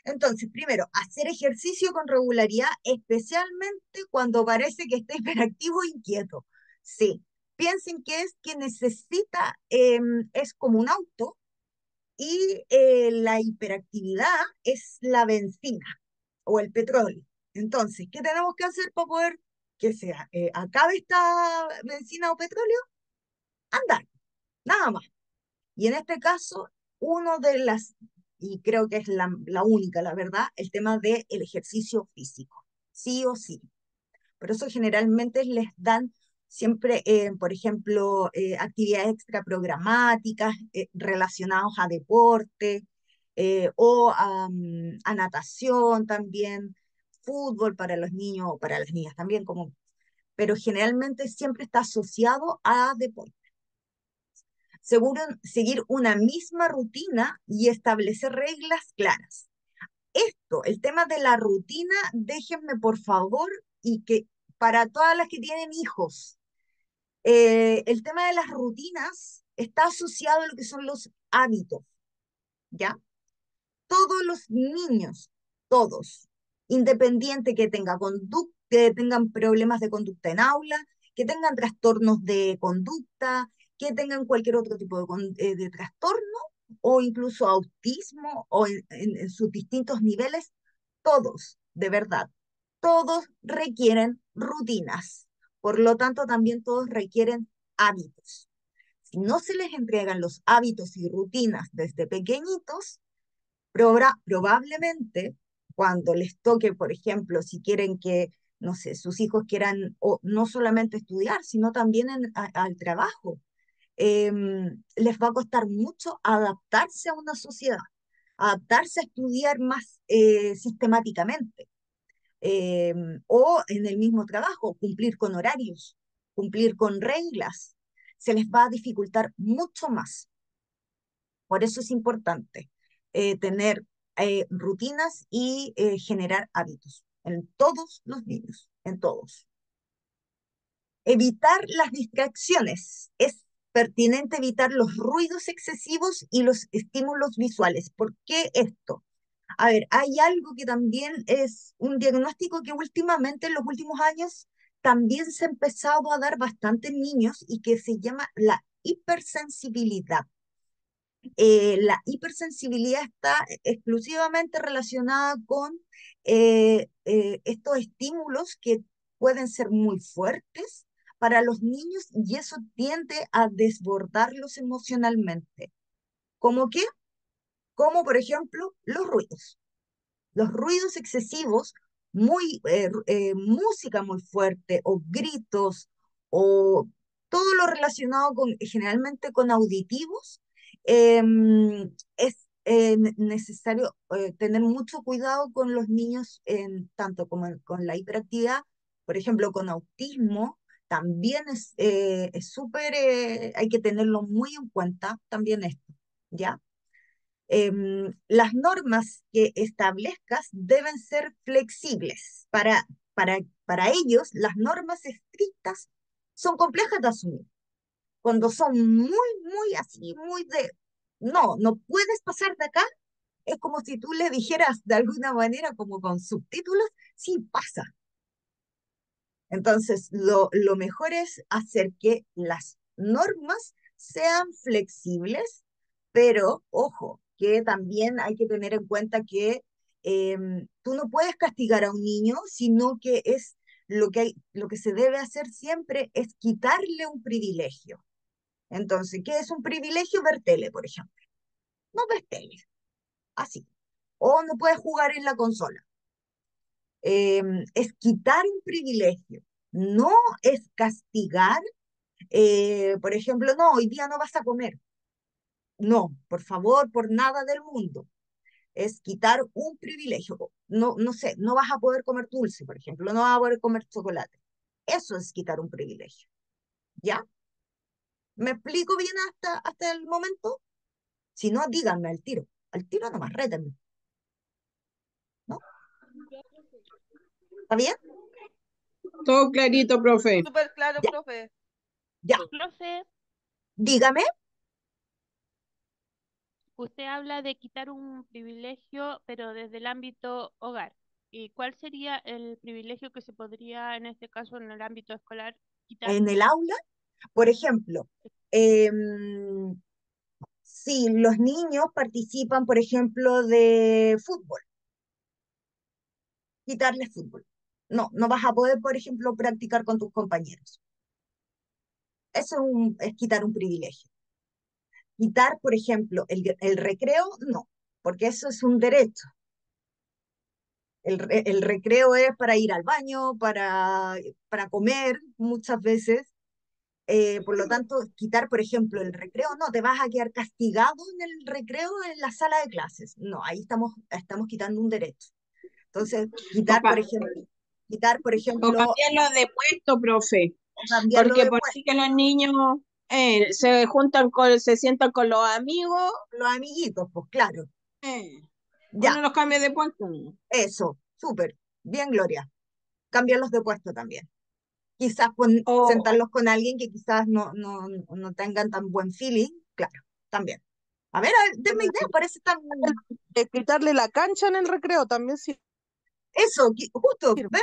Entonces, primero, hacer ejercicio con regularidad, especialmente cuando parece que está hiperactivo e inquieto. Sí, piensen que es que necesita, es como un auto y la hiperactividad es la benzina o el petróleo. Entonces, ¿qué tenemos que hacer para poder que se acabe esta benzina o petróleo? Andar, nada más. Y en este caso, uno de las, y creo que es la única, la verdad, el tema del ejercicio físico, sí o sí. Por eso generalmente les dan siempre, por ejemplo, actividades extraprogramáticas relacionadas a deporte o a natación también, fútbol para los niños o para las niñas también, como, pero generalmente siempre está asociado a deporte. Seguir una misma rutina y establecer reglas claras. Esto, el tema de la rutina, déjenme por favor, y que para todas las que tienen hijos, el tema de las rutinas está asociado a lo que son los hábitos, ¿ya? Todos los niños, todos, independiente que tengan problemas de conducta en aula, que tengan trastornos de conducta, que tengan cualquier otro tipo de trastorno o incluso autismo o en sus distintos niveles, todos, de verdad, todos requieren rutinas. Por lo tanto, también todos requieren hábitos. Si no se les entregan los hábitos y rutinas desde pequeñitos, probablemente cuando les toque, por ejemplo, si quieren que, no sé, sus hijos quieran o no solamente estudiar, sino también al trabajo, les va a costar mucho adaptarse a una sociedad, adaptarse a estudiar más sistemáticamente, o en el mismo trabajo, cumplir con horarios, cumplir con reglas, se les va a dificultar mucho más. Por eso es importante tener rutinas y generar hábitos en todos los niños, en todos. Evitar las distracciones. Es pertinente evitar los ruidos excesivos y los estímulos visuales. ¿Por qué esto? A ver, hay algo que también es un diagnóstico que últimamente, en los últimos años, también se ha empezado a dar bastante en niños y que se llama la hipersensibilidad. La hipersensibilidad está exclusivamente relacionada con estos estímulos que pueden ser muy fuertes para los niños y eso tiende a desbordarlos emocionalmente. ¿Cómo qué? Como por ejemplo los ruidos. Los ruidos excesivos, música muy fuerte o gritos o todo lo relacionado generalmente con auditivos, es necesario tener mucho cuidado con los niños, tanto como con la hiperactividad, por ejemplo, con autismo, también es súper, hay que tenerlo muy en cuenta también esto, ¿ya? Las normas que establezcas deben ser flexibles. Para ellos, las normas estrictas son complejas de asumir. Cuando son muy así, muy de, no puedes pasar de acá, es como si tú le dijeras de alguna manera, como con subtítulos, sí pasa. Entonces, lo mejor es hacer que las normas sean flexibles, pero ojo, que también hay que tener en cuenta que tú no puedes castigar a un niño, sino que es lo que se debe hacer siempre es quitarle un privilegio. Entonces, ¿qué es un privilegio? Ver tele, por ejemplo. No ves tele, así. O no puedes jugar en la consola. Es quitar un privilegio, no es castigar, por ejemplo, no, hoy día no vas a comer. No, por favor, por nada del mundo. Es quitar un privilegio. No, no sé, no vas a poder comer dulce, por ejemplo, no vas a poder comer chocolate. Eso es quitar un privilegio. ¿Ya? ¿Me explico bien hasta el momento? Si no, díganme al tiro nomás, rétenme, ¿no? ¿Está bien? Todo clarito, profe. Súper claro, Ya, profe. ya. Profe, Dígame. usted habla de quitar un privilegio, pero desde el ámbito hogar. ¿Y cuál sería el privilegio que se podría, en este caso, en el ámbito escolar, quitar? En el aula, por ejemplo, em, si los niños participan, por ejemplo, de fútbol, quitarles fútbol. No, no vas a poder, por ejemplo, practicar con tus compañeros. Eso es quitar un privilegio. Quitar, por ejemplo, el recreo, no, porque eso es un derecho. El recreo es para ir al baño, para comer muchas veces. Por lo tanto, quitar, por ejemplo, el recreo, no, te vas a quedar castigado en el recreo en la sala de clases. No, ahí estamos quitando un derecho. Entonces, O, quitar, por o ejemplo, cambiarlo de puesto, profe. o cambiarlo Porque de por sí que los niños se sientan con los amigos, los amiguitos, pues claro. eh, Ya, uno los cambia de puesto, ¿no? eso, súper. Bien, Gloria. Cambiarlos de puesto también. Quizás O, sentarlos con alguien que quizás no tengan tan buen feeling, claro, también. A ver, denme ideas, parece tan... Quitarle la cancha en el recreo también sirve. Eso, justo, ¿ven?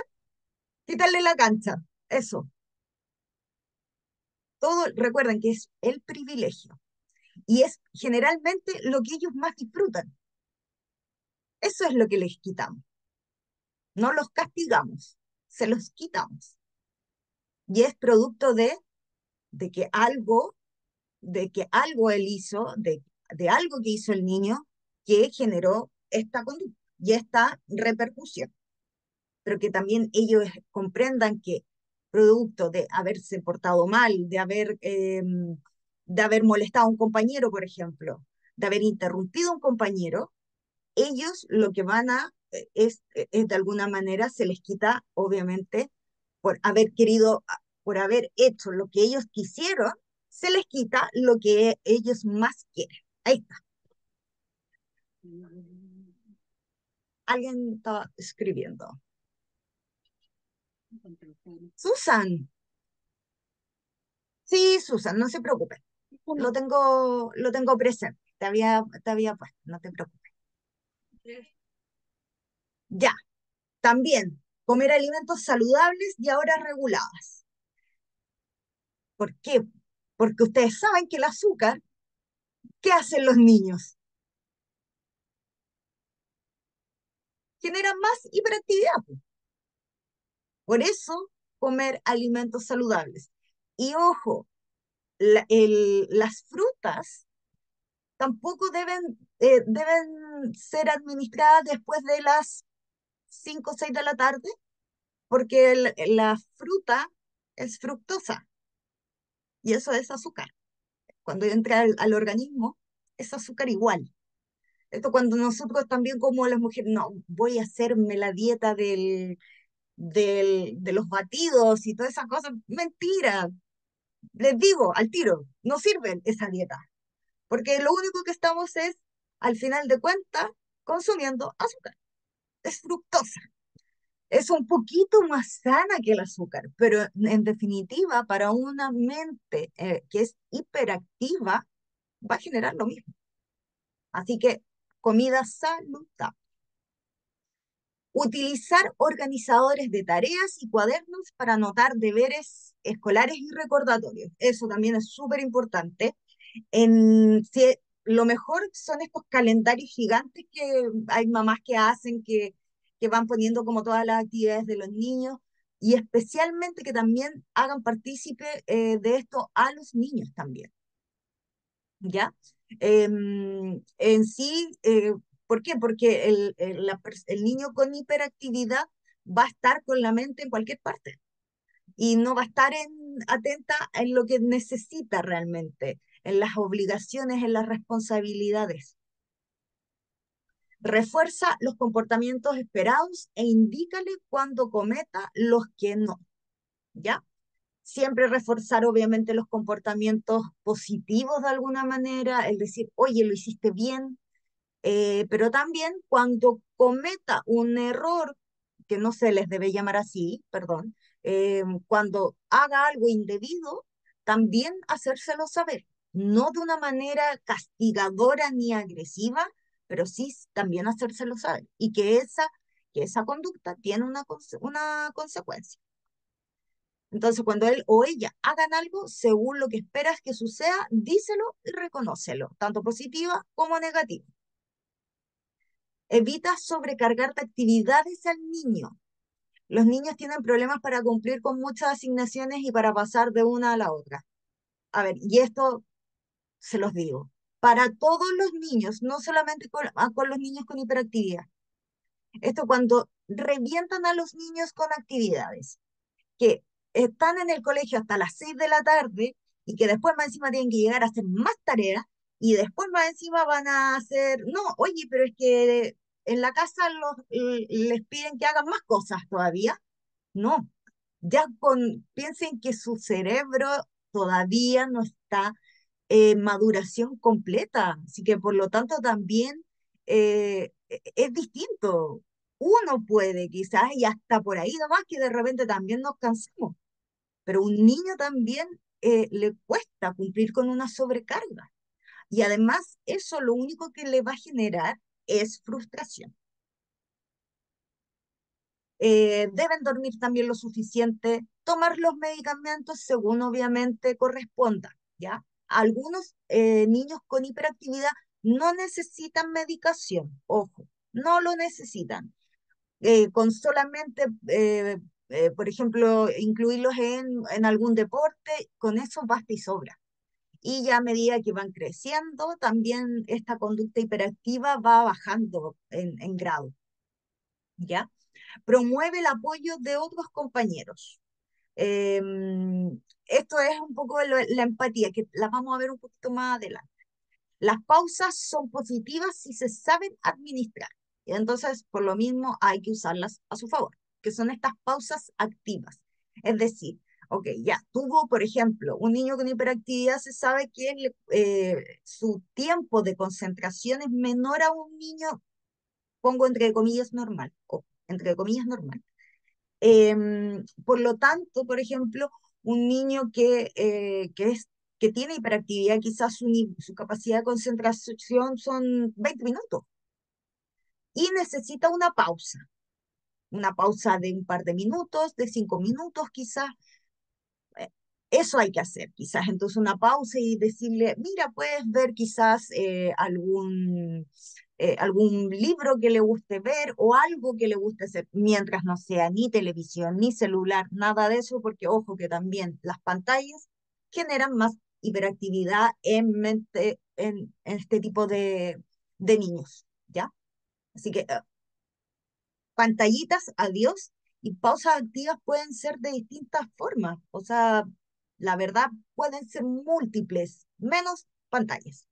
Quitarle la cancha, eso. Todo, recuerden que es el privilegio y es generalmente lo que ellos más disfrutan. Eso es lo que les quitamos. No los castigamos, se los quitamos. Y es producto de que algo, de que algo él hizo, de algo que hizo el niño que generó esta conducta y esta repercusión. Pero que también ellos comprendan que producto de haberse portado mal, de haber molestado a un compañero, por ejemplo, de haber interrumpido a un compañero, ellos lo que van a es de alguna manera se les quita, obviamente, por haber querido, por haber hecho lo que ellos quisieron, se les quita lo que ellos más quieren. Ahí está. Alguien estaba escribiendo. Susan. Sí, Susan, no se preocupe. Lo tengo presente. Te había puesto, no te preocupes. Ya, también comer alimentos saludables y a horas reguladas. ¿Por qué? Porque ustedes saben que el azúcar, ¿qué hacen los niños? Generan más hiperactividad, pues. Por eso, comer alimentos saludables. Y ojo, las frutas tampoco deben ser administradas después de las 5 o 6 de la tarde, porque la fruta es fructosa y eso es azúcar. Cuando entra al organismo, es azúcar igual. Esto cuando nosotros también como las mujeres, no, voy a hacerme la dieta de los batidos y todas esas cosas, mentira. Les digo al tiro, no sirven esa dieta, porque lo único que estamos es, al final de cuentas, consumiendo azúcar. Es fructosa. Es un poquito más sana que el azúcar, pero en definitiva, para una mente que es hiperactiva, va a generar lo mismo. Así que comida saludable. Utilizar organizadores de tareas y cuadernos para anotar deberes escolares y recordatorios. Eso también es súper importante. Lo mejor son estos calendarios gigantes que hay mamás que hacen, que van poniendo como todas las actividades de los niños y especialmente que también hagan partícipe de esto a los niños también. ¿Ya? En sí, ¿por qué? Porque el niño con hiperactividad va a estar con la mente en cualquier parte y no va a estar atenta en lo que necesita realmente, en las obligaciones, en las responsabilidades. Refuerza los comportamientos esperados e indícale cuando cometa los que no, ¿ya? Siempre reforzar obviamente los comportamientos positivos de alguna manera, el decir, oye, lo hiciste bien, pero también cuando cometa un error, que no se les debe llamar así, perdón, cuando haga algo indebido, también hacérselo saber, no de una manera castigadora ni agresiva, pero sí también hacérselo saber, y que esa conducta tiene una consecuencia. Entonces, cuando él o ella hagan algo según lo que esperas que suceda, díselo y reconócelo, tanto positiva como negativa. Evita sobrecargar de actividades al niño. Los niños tienen problemas para cumplir con muchas asignaciones y para pasar de una a la otra. A ver, y esto se los digo, para todos los niños, no solamente con los niños con hiperactividad. Esto cuando revientan a los niños con actividades que están en el colegio hasta las 6 de la tarde y que después más encima tienen que llegar a hacer más tareas y después más encima van a hacer, no, oye, pero es que en la casa les piden que hagan más cosas todavía. No, piensen que su cerebro todavía no está en maduración completa, así que por lo tanto también es distinto. Uno puede quizás y hasta por ahí nomás que de repente también nos cansamos, pero un niño también le cuesta cumplir con una sobrecarga y además eso lo único que le va a generar es frustración. Deben dormir también lo suficiente, tomar los medicamentos según obviamente corresponda, ¿ya? Algunos niños con hiperactividad no necesitan medicación, ojo, no lo necesitan. Con solamente, por ejemplo, incluirlos en algún deporte, con eso basta y sobra. Y ya a medida que van creciendo, también esta conducta hiperactiva va bajando en grado, ¿ya? Promueve el apoyo de otros compañeros. Esto es un poco la empatía, que la vamos a ver un poquito más adelante. Las pausas son positivas si se saben administrar. Y entonces, por lo mismo, hay que usarlas a su favor, que son estas pausas activas. Es decir, ok, ya tuvo, por ejemplo, un niño con hiperactividad, se sabe que su tiempo de concentración es menor a un niño, pongo entre comillas, normal, o entre comillas, normal. Por lo tanto, por ejemplo, un niño que tiene hiperactividad, quizás su capacidad de concentración son 20 minutos y necesita una pausa de un par de minutos, de 5 minutos quizás. eh, Eso hay que hacer, quizás entonces una pausa y decirle, mira, puedes ver quizás algún libro que le guste ver o algo que le guste hacer, mientras no sea ni televisión, ni celular, nada de eso, porque ojo que también las pantallas generan más hiperactividad en este tipo de niños, ¿ya? Así que pantallitas, adiós, y pausas activas pueden ser de distintas formas, o sea, la verdad pueden ser múltiples, menos pantallas.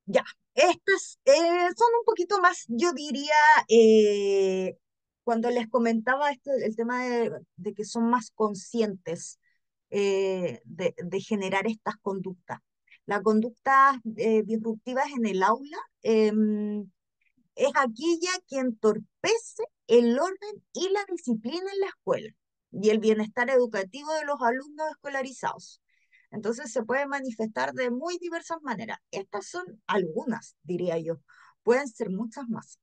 Ya, estas son un poquito más, yo diría, cuando les comentaba esto, el tema de que son más conscientes de generar estas conductas. Las conductas disruptivas en el aula es aquella que entorpece el orden y la disciplina en la escuela y el bienestar educativo de los alumnos escolarizados. Entonces se puede manifestar de muy diversas maneras. Estas son algunas, diría yo. Pueden ser muchas más.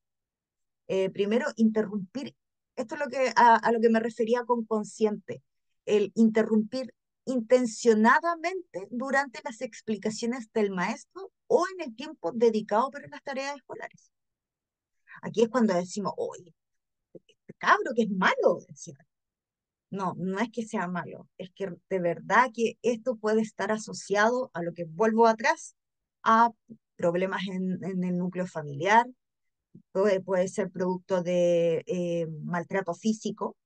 Primero, interrumpir. Esto es a lo que me refería con consciente. El interrumpir intencionadamente durante las explicaciones del maestro o en el tiempo dedicado para las tareas escolares. Aquí es cuando decimos, oye, este cabro que es malo, decía. No, no es que sea malo, es que de verdad que esto puede estar asociado a lo que vuelvo atrás, a problemas en el núcleo familiar, puede ser producto de maltrato físico,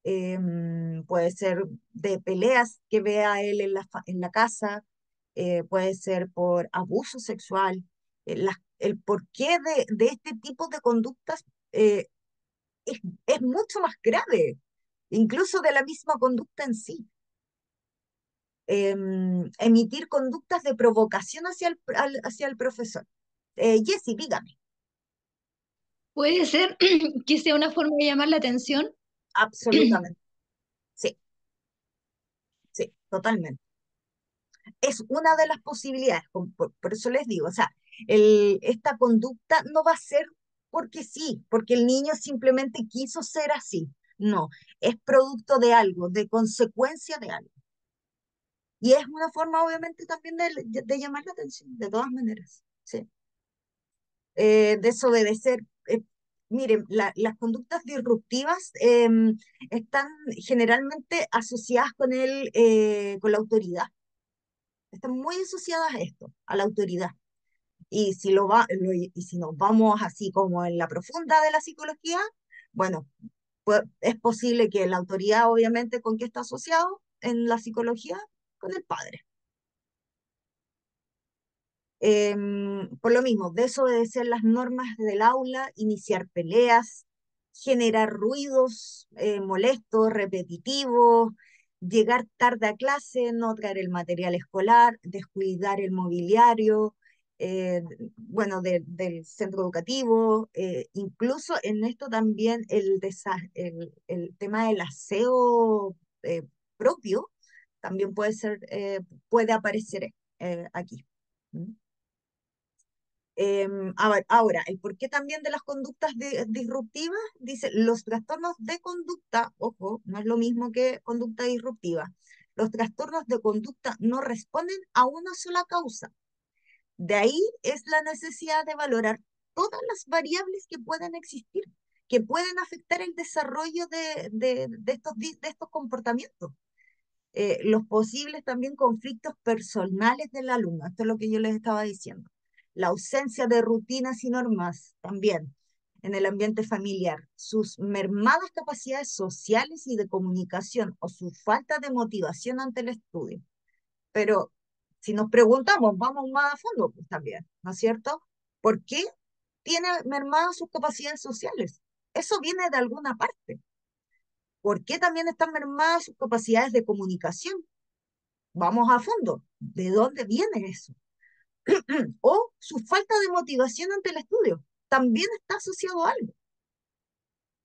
puede ser de peleas que vea él en la casa, puede ser por abuso sexual. El porqué de este tipo de conductas eh, es, es mucho más grave, incluso de la misma conducta en sí. Emitir conductas de provocación hacia el profesor. Jessy, dígame. Puede ser que sea una forma de llamar la atención. Absolutamente. Sí, sí, totalmente. Es una de las posibilidades, por eso les digo, o sea, esta conducta no va a ser porque sí, porque el niño simplemente quiso ser así. No, es producto de algo, de consecuencia de algo. Y es una forma, obviamente, también de llamar la atención, de todas maneras. Sí. Desobedecer. Miren, las conductas disruptivas están generalmente asociadas con la autoridad. Están muy asociadas a esto, a la autoridad. Y si nos vamos así como en la profunda de la psicología, bueno, pues es posible que la autoridad, obviamente, ¿con qué está asociado en la psicología? Con el padre. Por lo mismo, desobedecer las normas del aula, iniciar peleas, generar ruidos molestos, repetitivos, llegar tarde a clase, no traer el material escolar, descuidar el mobiliario, bueno, del centro educativo, incluso en esto también el tema del aseo propio también puede aparecer aquí. ¿Mm? Ahora, el porqué también de las conductas disruptivas, dice, los trastornos de conducta, ojo, no es lo mismo que conducta disruptiva, los trastornos de conducta no responden a una sola causa. De ahí es la necesidad de valorar todas las variables que pueden existir, que pueden afectar el desarrollo de estos comportamientos. Los posibles también conflictos personales del alumno. Esto es lo que yo les estaba diciendo. La ausencia de rutinas y normas también en el ambiente familiar, sus mermadas capacidades sociales y de comunicación o su falta de motivación ante el estudio. Pero si nos preguntamos, vamos más a fondo, pues también, ¿no es cierto? ¿Por qué tiene mermadas sus capacidades sociales? Eso viene de alguna parte. ¿Por qué también están mermadas sus capacidades de comunicación? Vamos a fondo. ¿De dónde viene eso? O su falta de motivación ante el estudio. También está asociado a algo.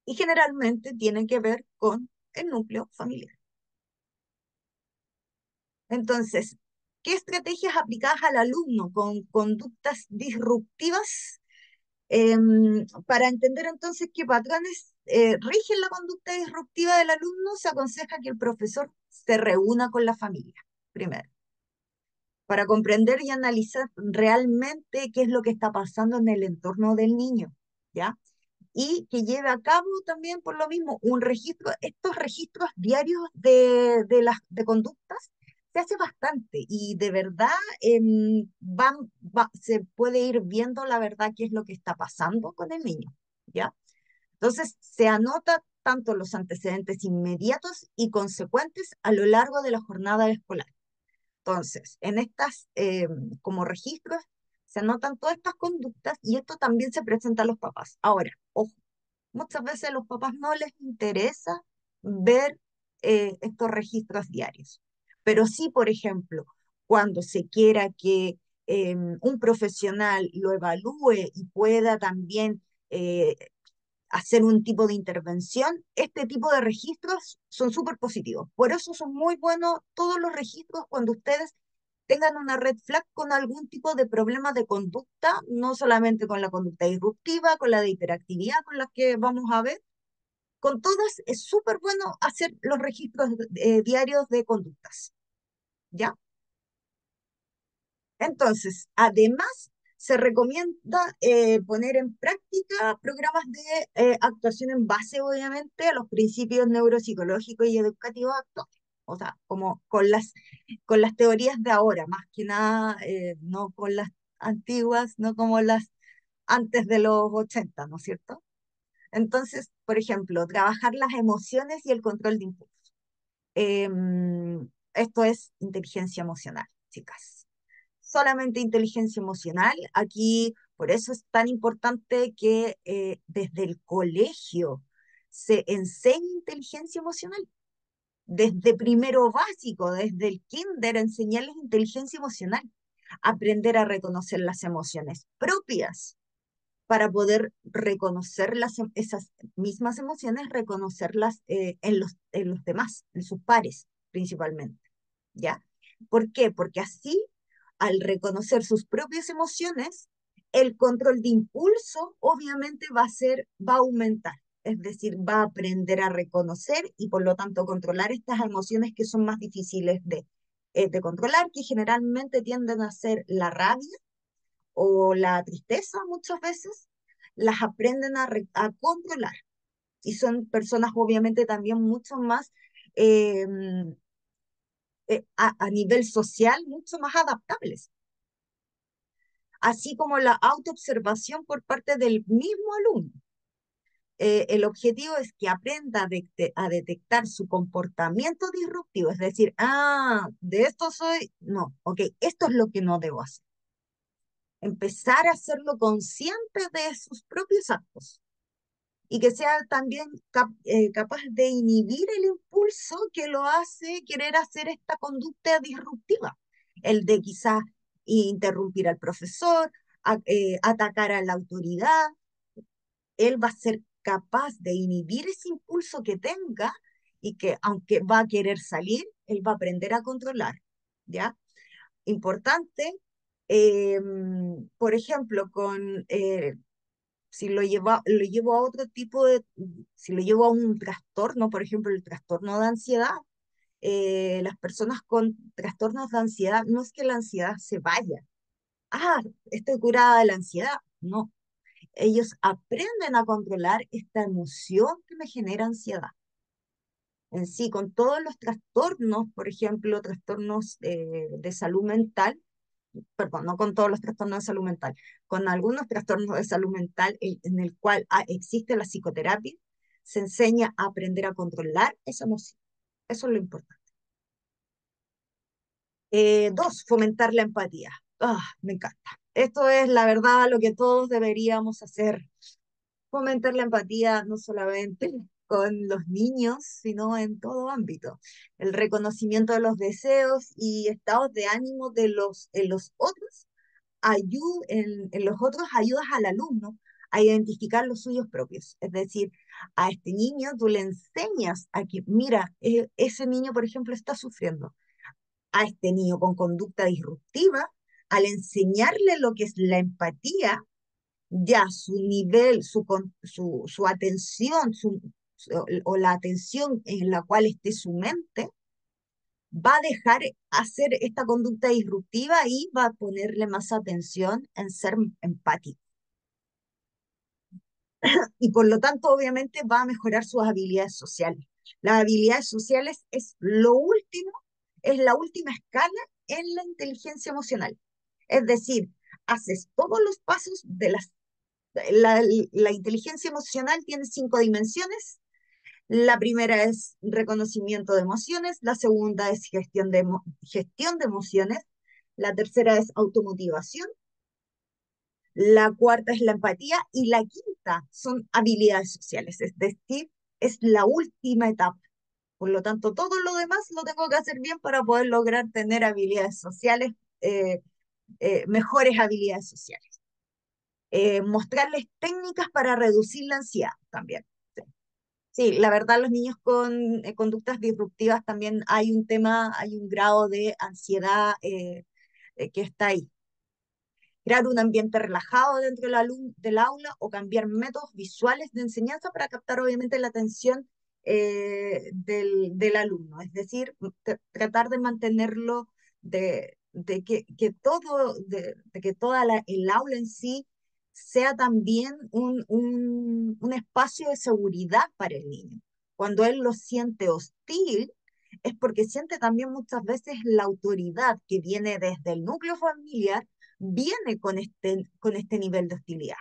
Y generalmente tiene que ver con el núcleo familiar. Entonces, ¿qué estrategias aplicadas al alumno con conductas disruptivas? Para entender entonces qué patrones rigen la conducta disruptiva del alumno, se aconseja que el profesor se reúna con la familia, primero, para comprender y analizar realmente qué es lo que está pasando en el entorno del niño, ¿ya? Y que lleve a cabo también, por lo mismo, un registro, estos registros diarios de conductas, se hace bastante y de verdad se puede ir viendo la verdad qué es lo que está pasando con el niño, ¿ya? Entonces, se anota tanto los antecedentes inmediatos y consecuentes a lo largo de la jornada escolar. Entonces, en estas, como registros, se anotan todas estas conductas y esto también se presenta a los papás. Ahora, ojo, muchas veces a los papás no les interesa ver estos registros diarios, pero sí, por ejemplo, cuando se quiera que un profesional lo evalúe y pueda también hacer un tipo de intervención, este tipo de registros son súper positivos. Por eso son muy buenos todos los registros cuando ustedes tengan una red flag con algún tipo de problema de conducta, no solamente con la conducta disruptiva, con la de hiperactividad, con las que vamos a ver. Con todas es súper bueno hacer los registros diarios de conductas, ¿ya? Entonces, además, se recomienda poner en práctica programas de actuación en base, obviamente, a los principios neuropsicológicos y educativos actuales. O sea, como con las teorías de ahora, más que nada, no con las antiguas, no como las antes de los 80, ¿no es cierto? Entonces, por ejemplo, trabajar las emociones y el control de impulso. Esto es inteligencia emocional, chicas. Solamente inteligencia emocional. Aquí, por eso es tan importante que desde el colegio se enseñe inteligencia emocional. Desde primero básico, desde el kinder, enseñarles inteligencia emocional. Aprender a reconocer las emociones propias para poder reconocer esas mismas emociones, reconocerlas en los demás, en sus pares principalmente. ¿Ya? ¿Por qué? Porque así, al reconocer sus propias emociones, el control de impulso obviamente va a aumentar, es decir, va a aprender a reconocer y por lo tanto controlar estas emociones que son más difíciles de controlar, que generalmente tienden a ser la rabia o la tristeza muchas veces, las aprenden a controlar. Y son personas obviamente también mucho más eh, a nivel social mucho más adaptables, así como la autoobservación por parte del mismo alumno. El objetivo es que aprenda a detectar su comportamiento disruptivo, es decir, de esto soy, no, ok, esto es lo que no debo hacer. Empezar a hacerlo consciente de sus propios actos y que sea también capaz de inhibir el impulso que lo hace querer hacer esta conducta disruptiva, el de quizás interrumpir al profesor, atacar a la autoridad. Él va a ser capaz de inhibir ese impulso que tenga y que aunque va a querer salir, él va a aprender a controlar, ¿ya? Importante, por ejemplo, si lo llevo a otro tipo si lo llevo a un trastorno, por ejemplo, el trastorno de ansiedad, las personas con trastornos de ansiedad, no es que la ansiedad se vaya, estoy curada de la ansiedad, no, ellos aprenden a controlar esta emoción que me genera ansiedad. En sí, con todos los trastornos, por ejemplo, trastornos de salud mental, perdón, no con todos los trastornos de salud mental, con algunos trastornos de salud mental en el cual existe la psicoterapia, se enseña a aprender a controlar esa emoción. Eso es lo importante. Dos, fomentar la empatía. Me encanta. Esto es la verdad lo que todos deberíamos hacer. Fomentar la empatía no solamente con los niños, sino en todo ámbito. El reconocimiento de los deseos y estados de ánimo en los otros en los otros ayudas al alumno a identificar los suyos propios. Es decir, a este niño tú le enseñas a que, mira, ese niño, por ejemplo, está sufriendo. A este niño con conducta disruptiva, al enseñarle lo que es la empatía, ya su nivel, su atención, o la atención en la cual esté su mente, va a dejar hacer esta conducta disruptiva y va a ponerle más atención en ser empático. Y por lo tanto, obviamente, va a mejorar sus habilidades sociales. Las habilidades sociales es lo último, es la última escala en la inteligencia emocional. Es decir, haces todos los pasos de la inteligencia emocional tiene 5 dimensiones. La primera es reconocimiento de emociones, la segunda es gestión de emociones, la tercera es automotivación, la cuarta es la empatía y la quinta son habilidades sociales, es decir, es la última etapa. Por lo tanto, todo lo demás lo tengo que hacer bien para poder lograr tener habilidades sociales, mejores habilidades sociales. Mostrarles técnicas para reducir la ansiedad. también. Sí. Sí, la verdad, los niños con conductas disruptivas también hay un tema, hay un grado de ansiedad que está ahí. Crear un ambiente relajado dentro del aula o cambiar métodos visuales de enseñanza para captar obviamente la atención del alumno. Es decir, tratar de mantenerlo, de que todo, de que toda el aula en sí sea también un espacio de seguridad para el niño. Cuando él lo siente hostil, es porque siente también muchas veces la autoridad que viene desde el núcleo familiar viene con este nivel de hostilidad.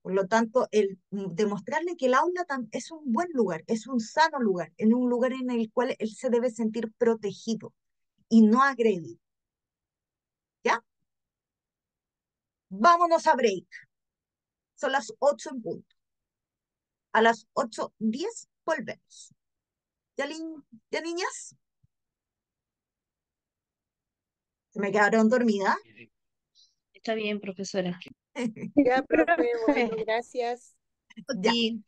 Por lo tanto, el demostrarle que el aula es un buen lugar, es un sano lugar, en un lugar en el cual él se debe sentir protegido y no agredido. ¿Ya? Vámonos a break. Son las 8 en punto. A las 8:10 volvemos. ¿Ya, ya niñas? ¿Se me quedaron dormidas? Está bien, profesora. Ya, profe, bueno, Profe. gracias. Ya. Sí.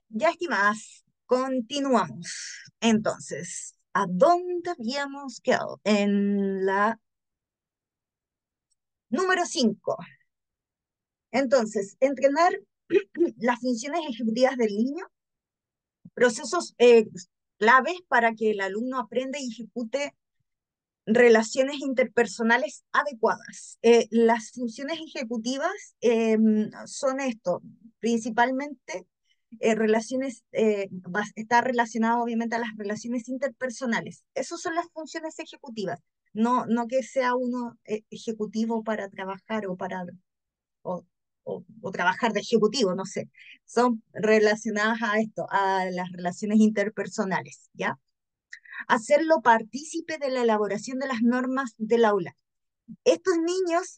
Ya, estimadas, continuamos. Entonces, ¿a dónde habíamos quedado? En la número 5. Entonces, entrenar las funciones ejecutivas del niño, procesos claves para que el alumno aprenda y ejecute relaciones interpersonales adecuadas. Las funciones ejecutivas son esto, principalmente relaciones, está relacionado obviamente a las relaciones interpersonales. Esas son las funciones ejecutivas, no que sea uno ejecutivo para trabajar o, o trabajar de ejecutivo, no sé. Son relacionadas a esto, a las relaciones interpersonales, ¿ya? Hacerlo partícipe de la elaboración de las normas del aula. Estos niños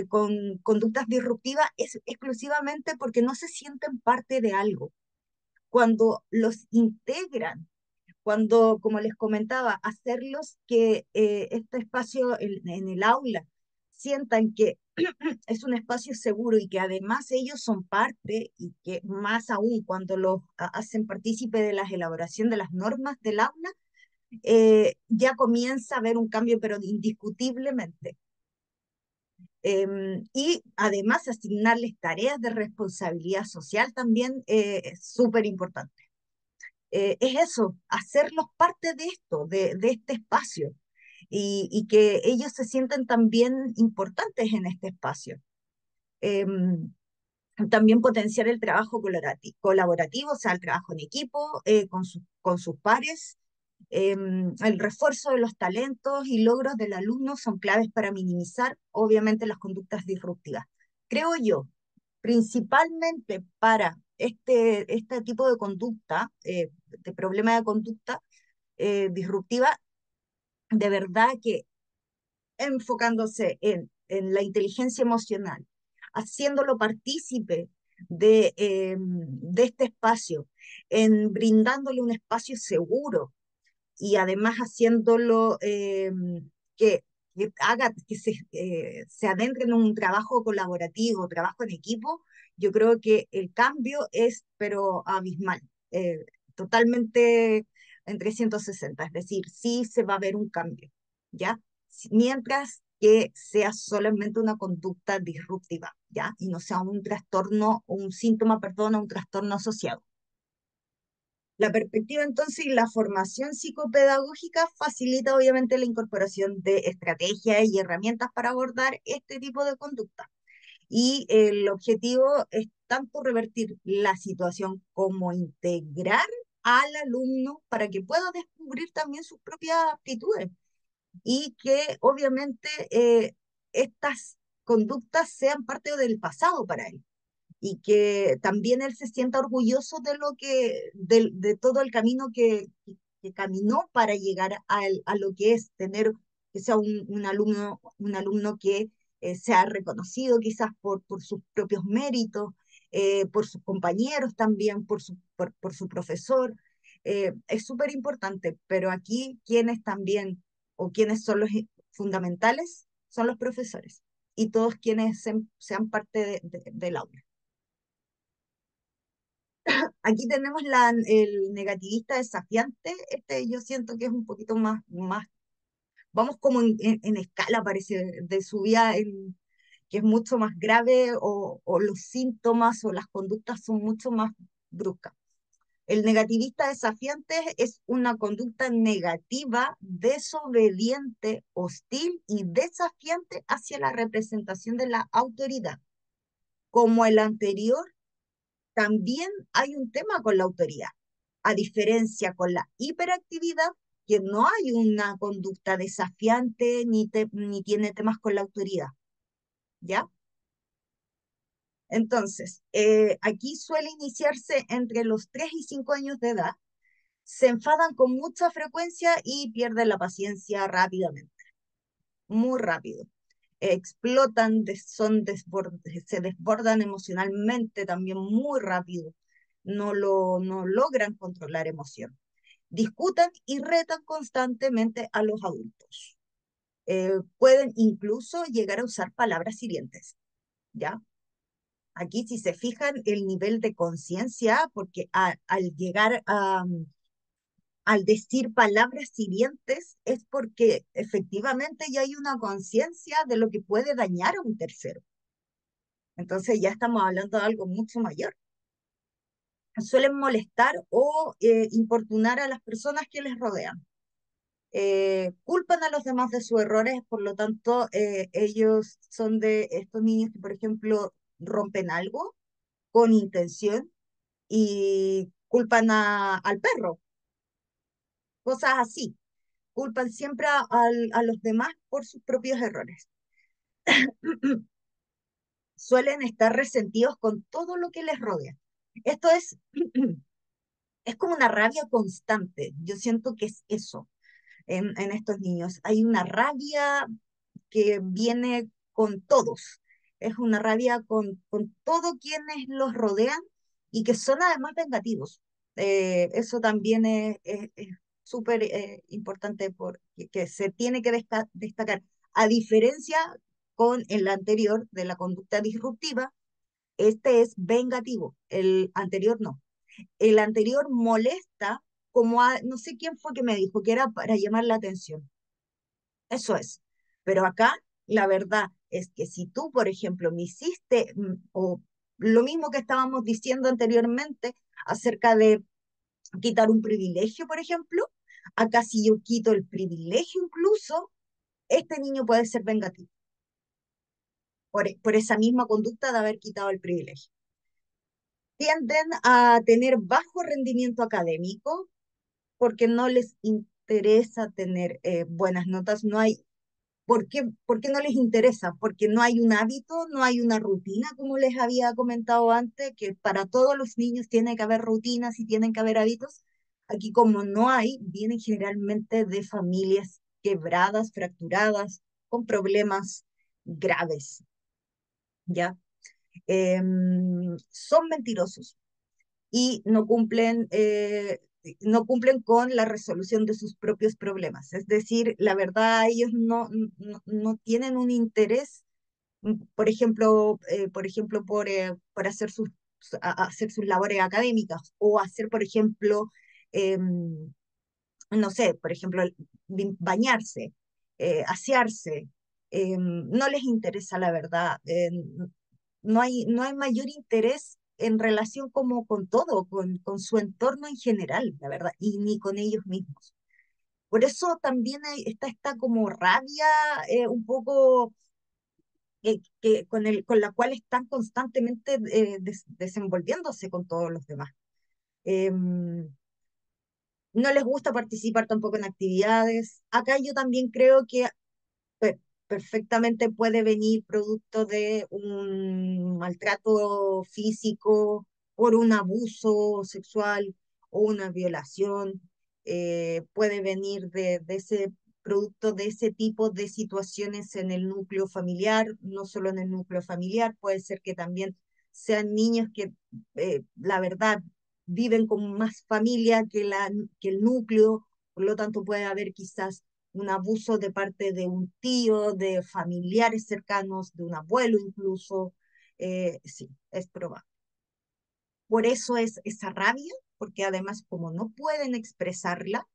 con conductas disruptivas es exclusivamente porque no se sienten parte de algo. Cuando los integran, cuando, como les comentaba, hacerlos que este espacio en el aula sientan que es un espacio seguro y que además ellos son parte y que más aún cuando los hacen partícipe de la elaboración de las normas del aula, ya comienza a haber un cambio, pero indiscutiblemente. Y además asignarles tareas de responsabilidad social también es súper importante. Es eso, hacerlos parte de esto, de este espacio, y que ellos se sientan también importantes en este espacio. Em, También potenciar el trabajo colaborativo, o sea, el trabajo en equipo, con sus pares. El refuerzo de los talentos y logros del alumno son claves para minimizar, obviamente, las conductas disruptivas. Creo yo, principalmente para este tipo de conducta, de problema de conducta disruptiva, de verdad que enfocándose en la inteligencia emocional, haciéndolo partícipe de este espacio, en brindándole un espacio seguro y además haciéndolo que, que haga que se adentre en un trabajo colaborativo, trabajo en equipo, yo creo que el cambio es, pero abismal, totalmente en 360, es decir, sí se va a ver un cambio, ¿ya? Mientras que sea solamente una conducta disruptiva, ¿ya? Y no sea un trastorno, o un síntoma, perdón, o un trastorno asociado. La perspectiva entonces y la formación psicopedagógica facilita obviamente la incorporación de estrategias y herramientas para abordar este tipo de conducta. Y el objetivo es tanto revertir la situación como integrar al alumno para que pueda descubrir también sus propias aptitudes y que obviamente estas conductas sean parte del pasado para él y que también él se sienta orgulloso de todo el camino que caminó para llegar a lo que es tener, que sea un alumno que sea reconocido quizás por sus propios méritos, por sus compañeros también, por su profesor. Es súper importante, pero aquí quienes también, o quienes son los fundamentales, son los profesores y todos quienes sean parte del aula. Aquí tenemos el negativista desafiante. Yo siento que es un poquito más, vamos como en escala, parece, de subida, que es mucho más grave o los síntomas o las conductas son mucho más bruscas. El negativista desafiante es una conducta negativa, desobediente, hostil y desafiante hacia la representación de la autoridad. Como el anterior, también hay un tema con la autoridad, a diferencia con la hiperactividad, que no hay una conducta desafiante ni tiene temas con la autoridad, ¿ya? Entonces, aquí suele iniciarse entre los 3 y 5 años de edad, se enfadan con mucha frecuencia y pierden la paciencia rápidamente, muy rápido. Explotan, se desbordan emocionalmente también muy rápido, no logran controlar emoción. Discutan y retan constantemente a los adultos. Pueden incluso llegar a usar palabras hirientes, ¿ya? Aquí, si se fijan, el nivel de conciencia, porque al llegar al decir palabras hirientes, es porque efectivamente ya hay una conciencia de lo que puede dañar a un tercero. Entonces ya estamos hablando de algo mucho mayor. Suelen molestar o importunar a las personas que les rodean. Culpan a los demás de sus errores, por lo tanto, ellos son de estos niños que, por ejemplo, rompen algo con intención y culpan al perro, cosas así. Culpan siempre a los demás por sus propios errores. Suelen estar resentidos con todo lo que les rodea. Esto es como una rabia constante. Yo siento que es eso en estos niños. Hay una rabia que viene con todos. Es una rabia con todo quienes los rodean y que son además vengativos. Eso también es súper importante porque que se tiene que destacar. A diferencia con el anterior de la conducta disruptiva, este es vengativo, el anterior no. El anterior molesta como no sé quién fue que me dijo que era para llamar la atención. Eso es. Pero acá la verdad es que si tú, por ejemplo, me hiciste, o lo mismo que estábamos diciendo anteriormente acerca de quitar un privilegio, por ejemplo, acá si yo quito el privilegio incluso, este niño puede ser vengativo por esa misma conducta de haber quitado el privilegio. Tienden a tener bajo rendimiento académico porque no les interesa tener buenas notas, no hay. ¿Por qué no les interesa? Porque no hay un hábito, no hay una rutina, como les había comentado antes, que para todos los niños tiene que haber rutinas y tienen que haber hábitos. Aquí como no hay, vienen generalmente de familias quebradas, fracturadas, con problemas graves, ¿ya? Son mentirosos y no cumplen con la resolución de sus propios problemas. Es decir, la verdad, ellos no tienen un interés, por ejemplo, por hacer hacer sus labores académicas o hacer, por ejemplo, no sé, por ejemplo, bañarse, asearse. No les interesa la verdad. No hay mayor interés en relación como con todo, con su entorno en general, la verdad, y ni con ellos mismos. Por eso también está esta como rabia un poco con la cual están constantemente desenvolviéndose con todos los demás. No les gusta participar tampoco en actividades. Acá yo también creo que perfectamente puede venir producto de un maltrato físico, por un abuso sexual o una violación. Puede venir de ese producto de ese tipo de situaciones en el núcleo familiar, no solo en el núcleo familiar, puede ser que también sean niños que la verdad viven con más familia que el núcleo, por lo tanto puede haber quizás un abuso de parte de un tío, de familiares cercanos, de un abuelo incluso. Sí, es probable. Por eso es esa rabia, porque además como no pueden expresarla,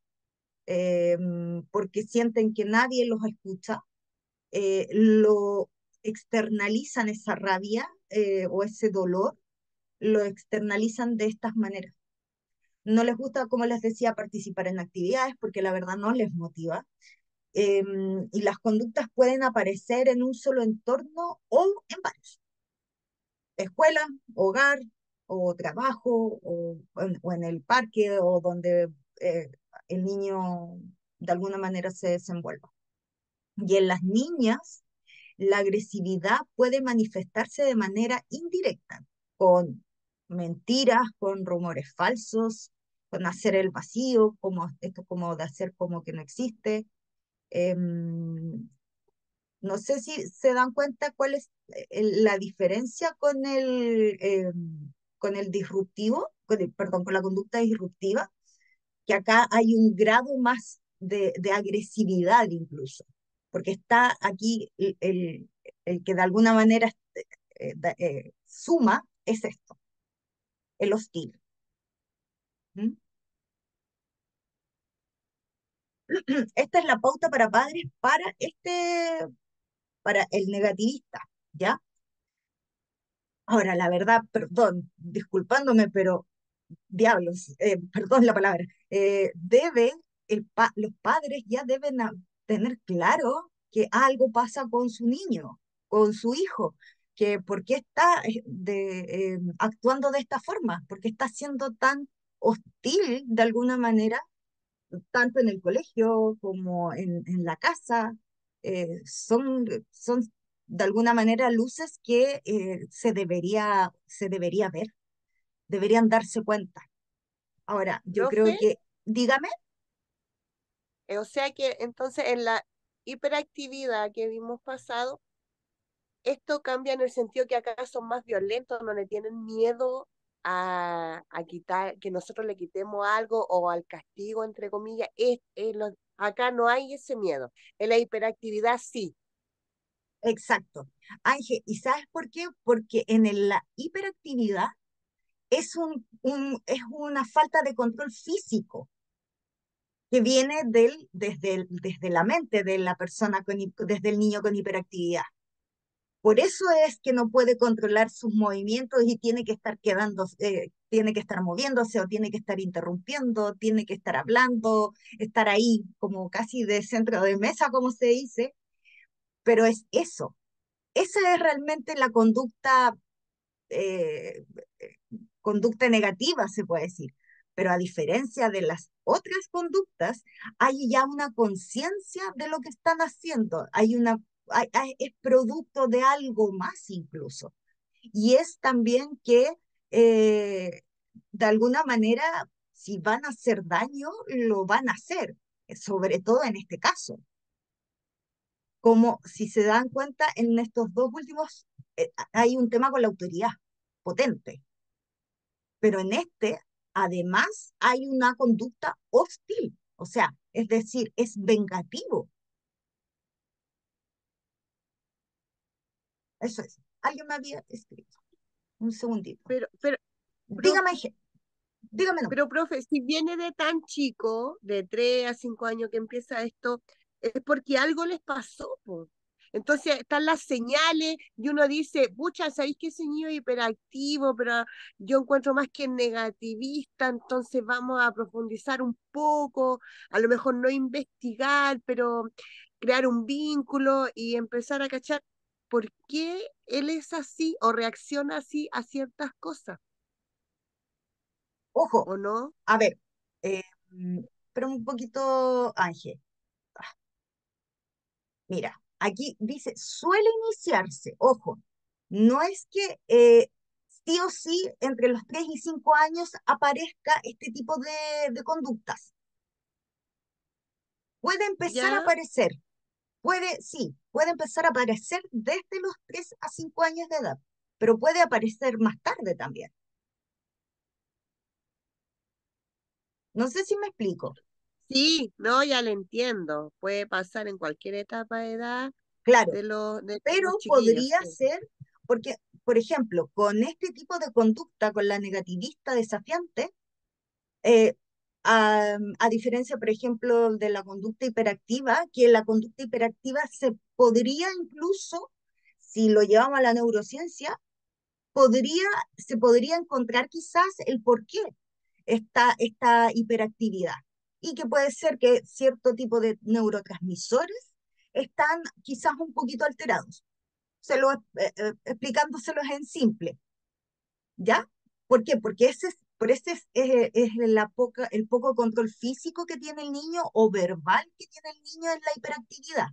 porque sienten que nadie los escucha, lo externalizan esa rabia o ese dolor, lo externalizan de estas maneras. No les gusta, como les decía, participar en actividades porque la verdad no les motiva. Y las conductas pueden aparecer en un solo entorno o en varios. Escuela, hogar, o trabajo, o en el parque, o donde el niño de alguna manera se desenvuelva. Y en las niñas, la agresividad puede manifestarse de manera indirecta, con mentiras, con rumores falsos, con hacer el vacío, como esto como de hacer como que no existe. Em, no sé si se dan cuenta cuál es la diferencia con el disruptivo, perdón, con la conducta disruptiva, que acá hay un grado más de agresividad incluso, porque está aquí el que de alguna manera suma es esto, el hostil. ¿Mm? Esta es la pauta para padres para el negativista, ¿ya? Ahora, la verdad, perdón, disculpándome, pero diablos, perdón la palabra, los padres ya deben tener claro que algo pasa con su niño, con su hijo, que por qué está actuando de esta forma, por qué está siendo tan hostil de alguna manera, tanto en el colegio como en la casa. Son de alguna manera luces que se debería ver, deberían darse cuenta. Ahora, yo creo Profe, que, dígame, o sea que entonces en la hiperactividad que vimos pasado, esto cambia en el sentido que acá son más violentos, no le tienen miedo a quitar, que nosotros le quitemos algo o al castigo, entre comillas. Acá no hay ese miedo. En la hiperactividad sí. exacto. Ángel, ¿y sabes por qué? Porque la hiperactividad es una falta de control físico que viene desde la mente de la persona, desde el niño con hiperactividad. Por eso es que no puede controlar sus movimientos y tiene que estar moviéndose o tiene que estar interrumpiendo, tiene que estar hablando, estar ahí como casi de centro de mesa, como se dice, pero es eso. Esa es realmente la eh, conducta negativa, se puede decir. Pero a diferencia de las otras conductas, hay ya una conciencia de lo que están haciendo. Es producto de algo más incluso. Y es también que, eh, de alguna manera, si van a hacer daño, lo van a hacer, sobre todo en este caso. Como si se dan cuenta, en estos dos últimos hay un tema con la autoridad potente, pero en este, además, hay una conducta hostil, o sea, es decir, es vengativo. Eso es. Alguien me había escrito. Un segundito. Pero, Dígame, profe, dígame no. pero, profe, si viene de tan chico, de 3 a 5 años que empieza esto, es porque algo les pasó, po. Entonces están las señales y uno dice, pucha, ¿sabéis que ese niño es hiperactivo? Pero yo encuentro más que negativista, entonces vamos a profundizar un poco, a lo mejor no investigar, pero crear un vínculo y empezar a cachar por qué él es así o reacciona así a ciertas cosas, Ojo, ¿o no? a ver, eh, mm, pero un poquito, Ángel. Mira, aquí dice, suele iniciarse, ojo, no es que sí o sí entre los 3 y 5 años aparezca este tipo de conductas. Puede empezar a ¿Ya? aparecer, sí, puede empezar a aparecer desde los 3 a 5 años de edad, pero puede aparecer más tarde también. No sé si me explico. Sí, no, ya le entiendo. Puede pasar en cualquier etapa de edad Claro, de los pero chiquillos, podría sí. ser, porque, por ejemplo, con este tipo de conducta, con la negativista desafiante, eh, a diferencia, por ejemplo, de la conducta hiperactiva, que la conducta hiperactiva se podría incluso, si lo llevamos a la neurociencia, podría, se podría encontrar quizás el por qué esta hiperactividad. Y que puede ser que cierto tipo de neurotransmisores están quizás un poquito alterados. Explicándoselos en simple. ¿Ya? ¿Por qué? Porque el poco control físico que tiene el niño o verbal que tiene el niño en la hiperactividad.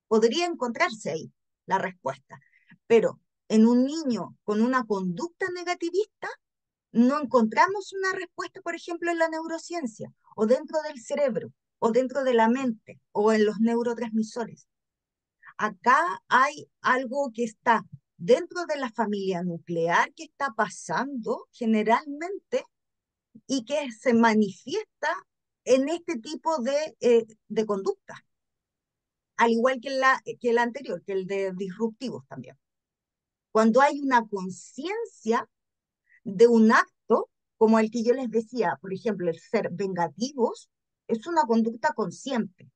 Podría encontrarse ahí la respuesta. Pero en un niño con una conducta negativista, no encontramos una respuesta, por ejemplo, en la neurociencia, o dentro del cerebro, o dentro de la mente, o en los neurotransmisores. Acá hay algo que está dentro de la familia nuclear que está pasando generalmente y que se manifiesta en este tipo de conducta, al igual que el anterior, que el de disruptivos también. Cuando hay una conciencia de un acto, como el que yo les decía, por ejemplo, el ser vengativos, es una conducta consciente.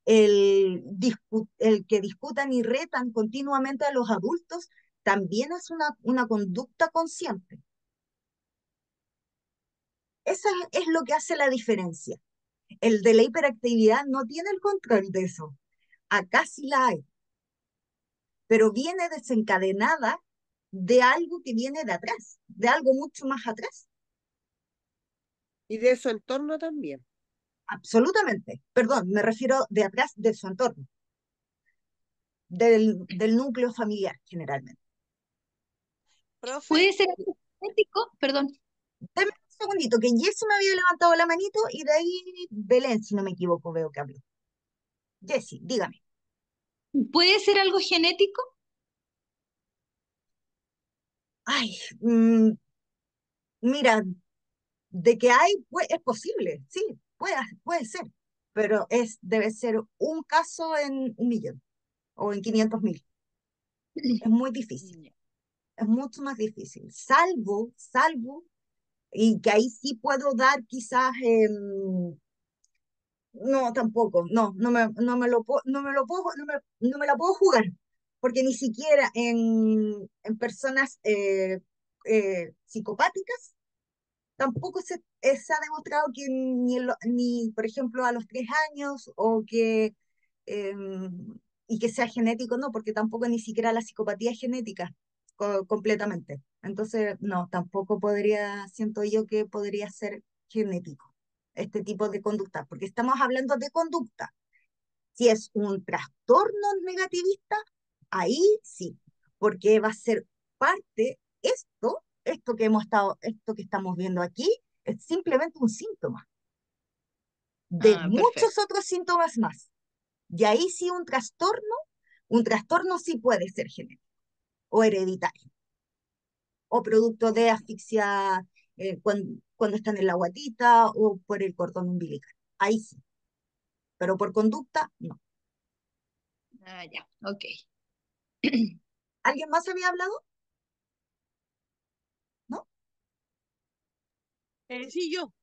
El que discutan y retan continuamente a los adultos también es una conducta consciente. Eso es lo que hace la diferencia. El de la hiperactividad no tiene el control de eso. Acá sí la hay, pero viene desencadenada de algo que viene de atrás, de algo mucho más atrás. Y de su entorno también. Absolutamente. Perdón, me refiero de atrás de su entorno, del núcleo familiar generalmente. Profe, Puede ser algo genético, perdón. Deme un segundito, que Jessy me había levantado la manito y de ahí Belén, si no me equivoco, veo que habló. Jessy, dígame. ¿Puede ser algo genético? Ay, mira, de que hay, pues, es posible, sí, puede ser, pero debe ser un caso en 1.000.000 o en 500.000. Es muy difícil, Ya. es mucho más difícil, salvo, y que ahí sí puedo dar quizás, no, tampoco, no me la puedo jugar, porque ni siquiera en personas psicopáticas tampoco se ha demostrado que ni, por ejemplo, a los 3 años eh, y que sea genético, no, porque tampoco ni siquiera la psicopatía es genética completamente. Entonces, no, tampoco siento yo que podría ser genético este tipo de conducta, porque estamos hablando de conducta. Si es un trastorno negativista, ahí sí, porque va a ser parte, esto que estamos viendo aquí, es simplemente un síntoma de Ah, muchos perfecto. otros síntomas más. Y ahí sí un trastorno sí puede ser genético o hereditario, o producto de asfixia cuando están en la guatita o por el cordón umbilical. Ahí sí, pero por conducta, no. Ah, ya, ok. ¿Alguien más había hablado? ¿No? sí, yo.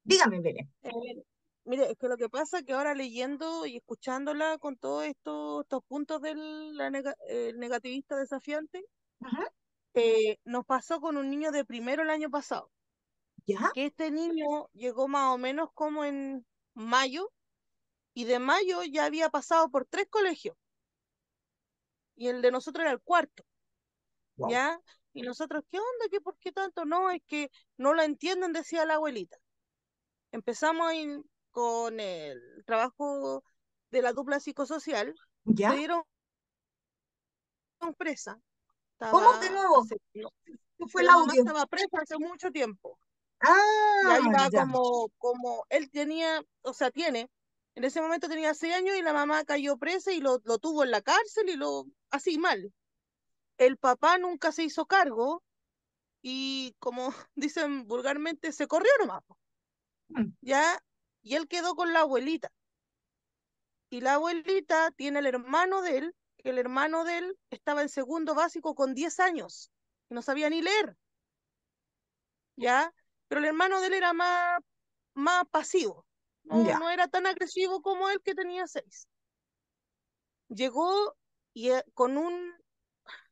Dígame, Belén. Eh, Mire, es que lo que pasa es que ahora leyendo y escuchándola con todos estos puntos del negativista desafiante, Ajá. nos pasó con un niño de primero el año pasado, ¿Ya? que este niño llegó más o menos como en mayo, y de mayo ya había pasado por 3 colegios, y el de nosotros era el cuarto, Wow. ¿ya? Y nosotros, ¿qué onda? ¿Qué por qué tanto? No, es que no lo entienden, decía la abuelita. Empezamos con el trabajo de la dupla psicosocial, se ¿Ya? dieron presa, ¿Cómo de estaba nuevo? hace, no, ¿Qué fue que el la mamá audio? estaba presa hace mucho tiempo. Ya Ah, iba ya, como él tenía, o sea, en ese momento tenía 6 años y la mamá cayó presa y lo tuvo en la cárcel y así mal. El papá nunca se hizo cargo y como dicen vulgarmente, se corrió nomás, po, mm, ya, y él quedó con la abuelita. Y la abuelita tiene el hermano de él, que el hermano de él estaba en segundo básico con 10 años y no sabía ni leer, ¿ya? Pero el hermano de él era más pasivo, no, ya, no era tan agresivo como él que tenía 6. Llegó con un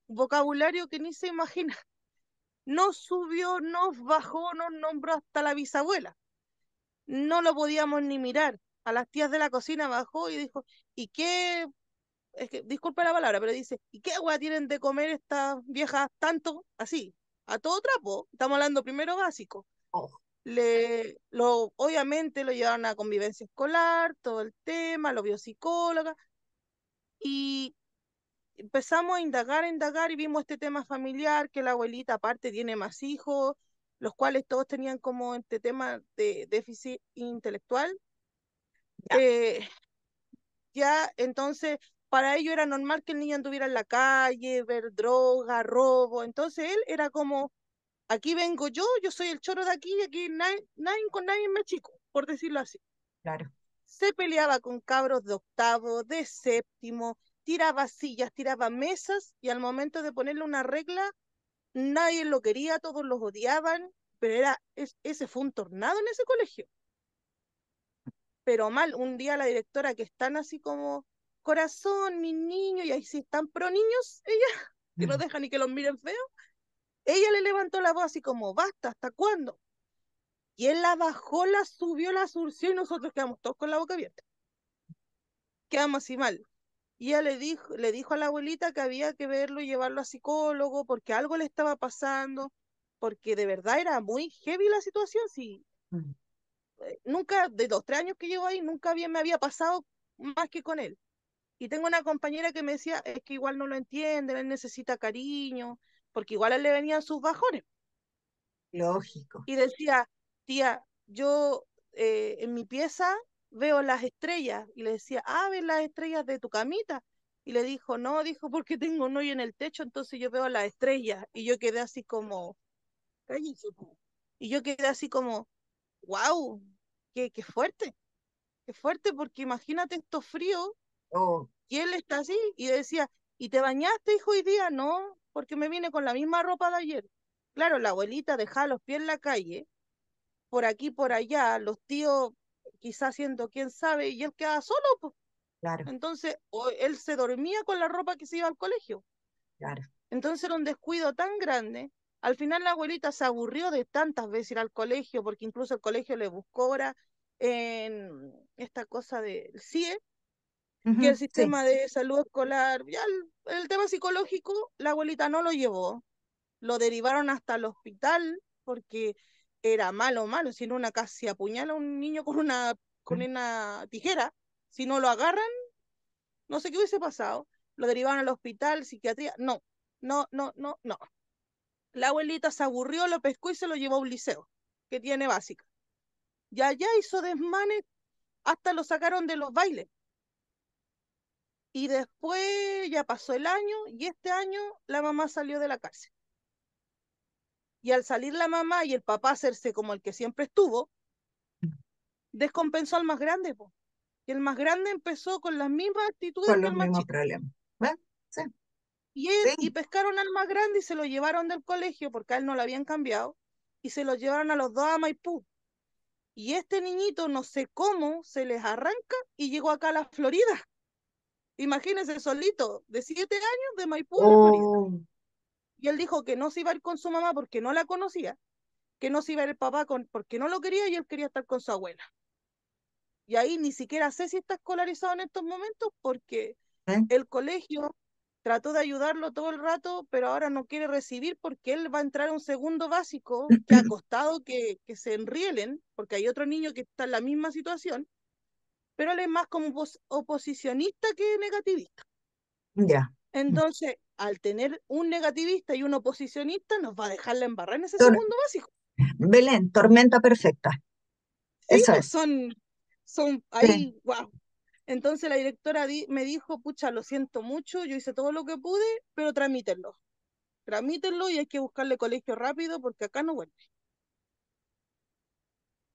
vocabulario que ni se imagina. Nos subió, nos bajó, nos nombró hasta la bisabuela. No lo podíamos ni mirar. A las tías de la cocina bajó y dijo, ¿y qué? Es que, disculpa la palabra, pero dice, ¿y qué agua tienen de comer estas viejas tanto? Así, a todo trapo. Estamos hablando primero básico. oh, Obviamente lo llevaron a convivencia escolar, todo el tema, lo vio psicóloga, y empezamos a indagar y vimos este tema familiar, que la abuelita aparte tiene más hijos, los cuales todos tenían como este tema de déficit intelectual. ya, Eh, ya, entonces, para ello era normal que el niño anduviera en la calle, ver droga, robo, entonces él era como, aquí vengo yo soy el choro de aquí, y aquí nadie con nadie me chico, por decirlo así. claro. Se peleaba con cabros de octavo, de séptimo, tiraba sillas, tiraba mesas, y al momento de ponerle una regla, nadie lo quería, todos los odiaban, pero ese fue un tornado en ese colegio. Pero mal, un día la directora, que están así como, corazón, mis niños, y ahí sí están pro niños, ella, que no deja ni que los miren feo, ella le levantó la voz así como, basta, ¿hasta cuándo? Y él la bajó, la subió, la surció, y nosotros quedamos todos con la boca abierta. Quedamos así mal. Y ella le dijo a la abuelita que había que verlo y llevarlo a psicólogo porque algo le estaba pasando, porque de verdad era muy heavy la situación. Sí, Mm. nunca, de los 3 años que llevo ahí, nunca me había pasado más que con él. Y tengo una compañera que me decía, es que igual no lo entienden, él necesita cariño, porque igual a él le venían sus bajones. Lógico. Y decía, tía, yo en mi pieza veo las estrellas. Y le decía, ves las estrellas de tu camita. Y le dijo, no, dijo, porque tengo un hoyo en el techo, entonces yo veo las estrellas. Y yo quedé así como, cállese, po. Y yo quedé así como, wow, qué fuerte, porque imagínate estos fríos, Oh, y él está así, y decía, ¿y te bañaste, hijo, hoy día? No, porque me vine con la misma ropa de ayer. Claro, la abuelita dejaba los pies en la calle, por aquí, por allá, los tíos quizás haciendo quién sabe, y él quedaba solo, pues. claro, Entonces, él se dormía con la ropa que se iba al colegio. claro. Entonces era un descuido tan grande. Al final la abuelita se aburrió de tantas veces ir al colegio, porque incluso el colegio le buscó ahora en esta cosa del CIE, que Ujú, el sí. sistema de salud escolar, ya el tema psicológico, la abuelita no lo llevó, lo derivaron hasta el hospital porque era malo, malo. Si en una casa se apuñala a un niño con una tijera, si no lo agarran, no sé qué hubiese pasado. Lo derivaron al hospital, psiquiatría. No, no, no, no, no. La abuelita se aburrió, lo pescó y se lo llevó a un liceo que tiene básica. Y allá hizo desmanes, hasta lo sacaron de los bailes. Y después ya pasó el año, y este año la mamá salió de la cárcel. Y al salir la mamá y el papá hacerse como el que siempre estuvo, descompensó al más grande, po. Y el más grande empezó con las mismas actitudes Con que los el más mismos chico. problemas. ¿Ves? Sí, Y sí. pescaron al más grande y se lo llevaron del colegio porque a él no lo habían cambiado, y se lo llevaron a los dos a Maipú. Y este niñito, no sé cómo, se les arranca y llegó acá a la Florida. Imagínense, solito, de 7 años, de Maipú a la Florida. Oh, Y él dijo que no se iba a ir con su mamá porque no la conocía, que no se iba a ir el papá porque no lo quería, y él quería estar con su abuela. Y ahí ni siquiera sé si está escolarizado en estos momentos porque ¿eh? el colegio trató de ayudarlo todo el rato, pero ahora no quiere recibir porque él va a entrar a un segundo básico que ha costado que se enrielen, porque hay otro niño que está en la misma situación, pero él es más como oposicionista que negativista. Ya. Entonces, al tener un negativista y un oposicionista, nos va a dejar la embarrada en ese Tor- segundo básico. Belén, tormenta perfecta. Sí, Eso pues es. son Sí. ahí, wow. Entonces la directora me dijo, pucha, lo siento mucho, yo hice todo lo que pude, pero tramítenlo, y hay que buscarle colegio rápido porque acá no vuelve.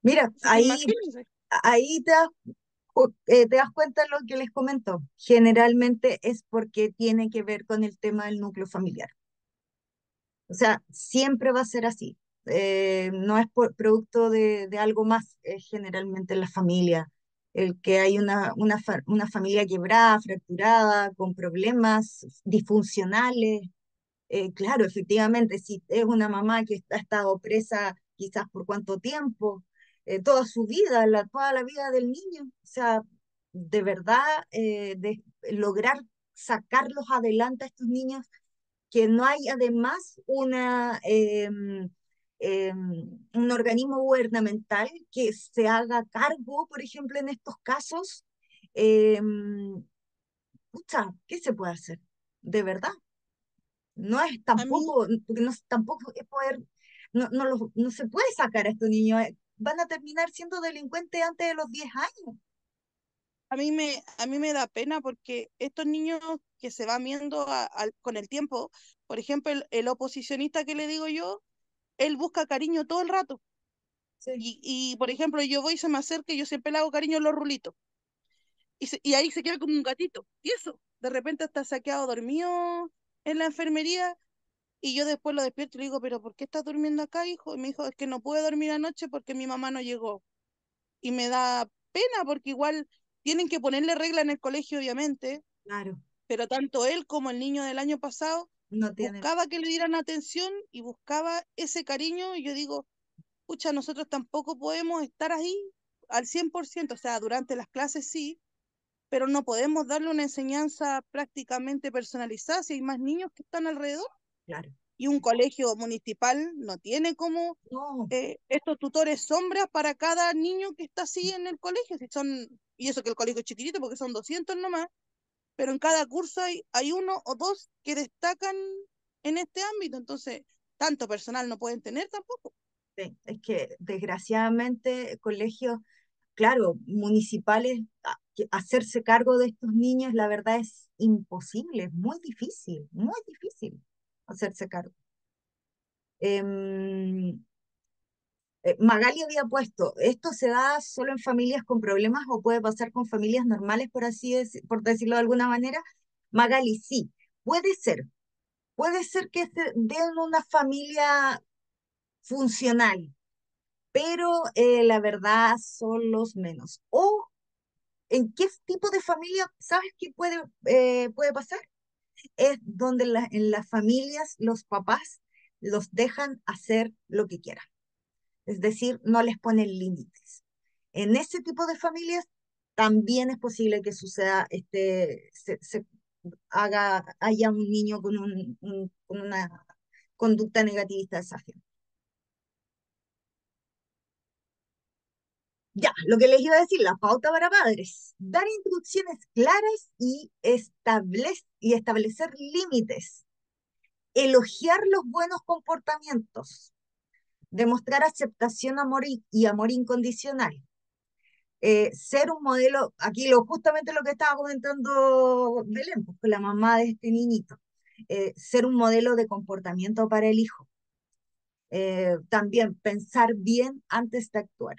Mira, Así que imagínense. ahí te das cuenta de lo que les comento. Generalmente es porque tiene que ver con el tema del núcleo familiar. O sea, siempre va a ser así. No es producto de algo más, es generalmente la familia. El que hay una familia quebrada, fracturada, con problemas disfuncionales. Claro, efectivamente, si es una mamá que ha estado presa quizás por cuánto tiempo, toda su vida, toda la vida del niño. O sea, de verdad, de lograr sacarlos adelante a estos niños, que no hay además un organismo gubernamental que se haga cargo, por ejemplo, en estos casos. Pucha, ¿qué se puede hacer? De verdad. No es A mí, tampoco, porque no, tampoco es poder, no se puede sacar a estos niños. Van a terminar siendo delincuentes antes de los 10 años. a mí me da pena porque estos niños que se van viendo con el tiempo, por ejemplo, el oposicionista que le digo yo, él busca cariño todo el rato. Sí. Y por ejemplo, yo voy y se me acerca y yo siempre le hago cariño a los rulitos. y ahí se queda como un gatito. Y eso, de repente está saqueado dormido en la enfermería. Y yo después lo despierto y le digo, pero ¿por qué estás durmiendo acá, hijo? Y me dijo, es que no pude dormir anoche porque mi mamá no llegó. Y me da pena porque igual tienen que ponerle regla en el colegio, obviamente, Claro, pero tanto él como el niño del año pasado no tienen, buscaba que le dieran atención y buscaba ese cariño. Y yo digo, pucha, nosotros tampoco podemos estar ahí al 100%, o sea, durante las clases sí, pero no podemos darle una enseñanza prácticamente personalizada si hay más niños que están alrededor. claro. Y un colegio municipal no tiene como No, estos tutores sombras para cada niño que está así en el colegio, si son, y eso que el colegio es chiquitito porque son 200 nomás, pero en cada curso hay uno o dos que destacan en este ámbito, entonces tanto personal no pueden tener tampoco. sí, es que desgraciadamente colegios, claro, municipales, hacerse cargo de estos niños, la verdad es imposible, es muy difícil hacerse cargo. Em, Magali había puesto, ¿esto se da solo en familias con problemas o puede pasar con familias normales, por así por decirlo de alguna manera? Magali, sí, puede ser. Puede ser que se dé en una familia funcional, pero la verdad son los menos. ¿O en qué tipo de familia, sabes qué puede pasar? Es donde en las familias los papás los dejan hacer lo que quieran. Es decir, no les ponen límites. En ese tipo de familias también es posible que suceda, haya un niño con, con una conducta negativista desafiante. Ya, lo que les iba a decir, la pauta para padres, dar instrucciones claras y establecer límites, elogiar los buenos comportamientos, demostrar aceptación y amor incondicional, ser un modelo, aquí justamente lo que estaba comentando Belén, pues, con la mamá de este niñito, ser un modelo de comportamiento para el hijo. También pensar bien antes de actuar.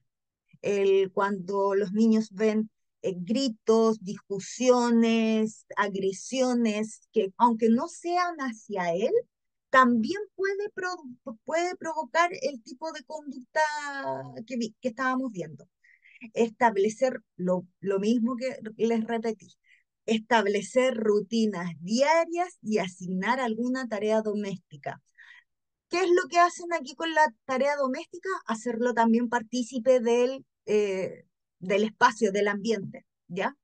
Cuando los niños ven gritos, discusiones, agresiones, que aunque no sean hacia él, también puede provocar el tipo de conducta que estábamos viendo. Establecer lo mismo que les repetí, establecer rutinas diarias y asignar alguna tarea doméstica. ¿Qué es lo que hacen aquí con la tarea doméstica? Hacerlo también partícipe del espacio, del ambiente, ¿ya?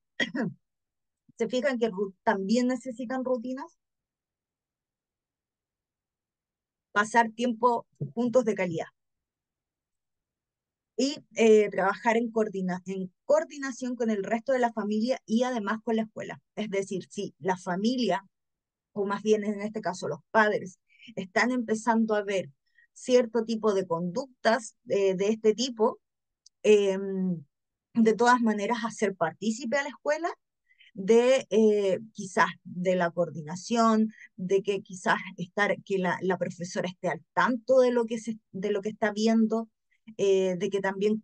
¿Se fijan que también necesitan rutinas? Pasar tiempo juntos de calidad. Y trabajar en coordinación con el resto de la familia y además con la escuela. Es decir, si la familia, o más bien en este caso los padres, están empezando a ver cierto tipo de conductas de este tipo, eh, de todas maneras hacer partícipe a la escuela de quizás de la coordinación, de que quizás que la profesora esté al tanto de de lo que está viendo, de que también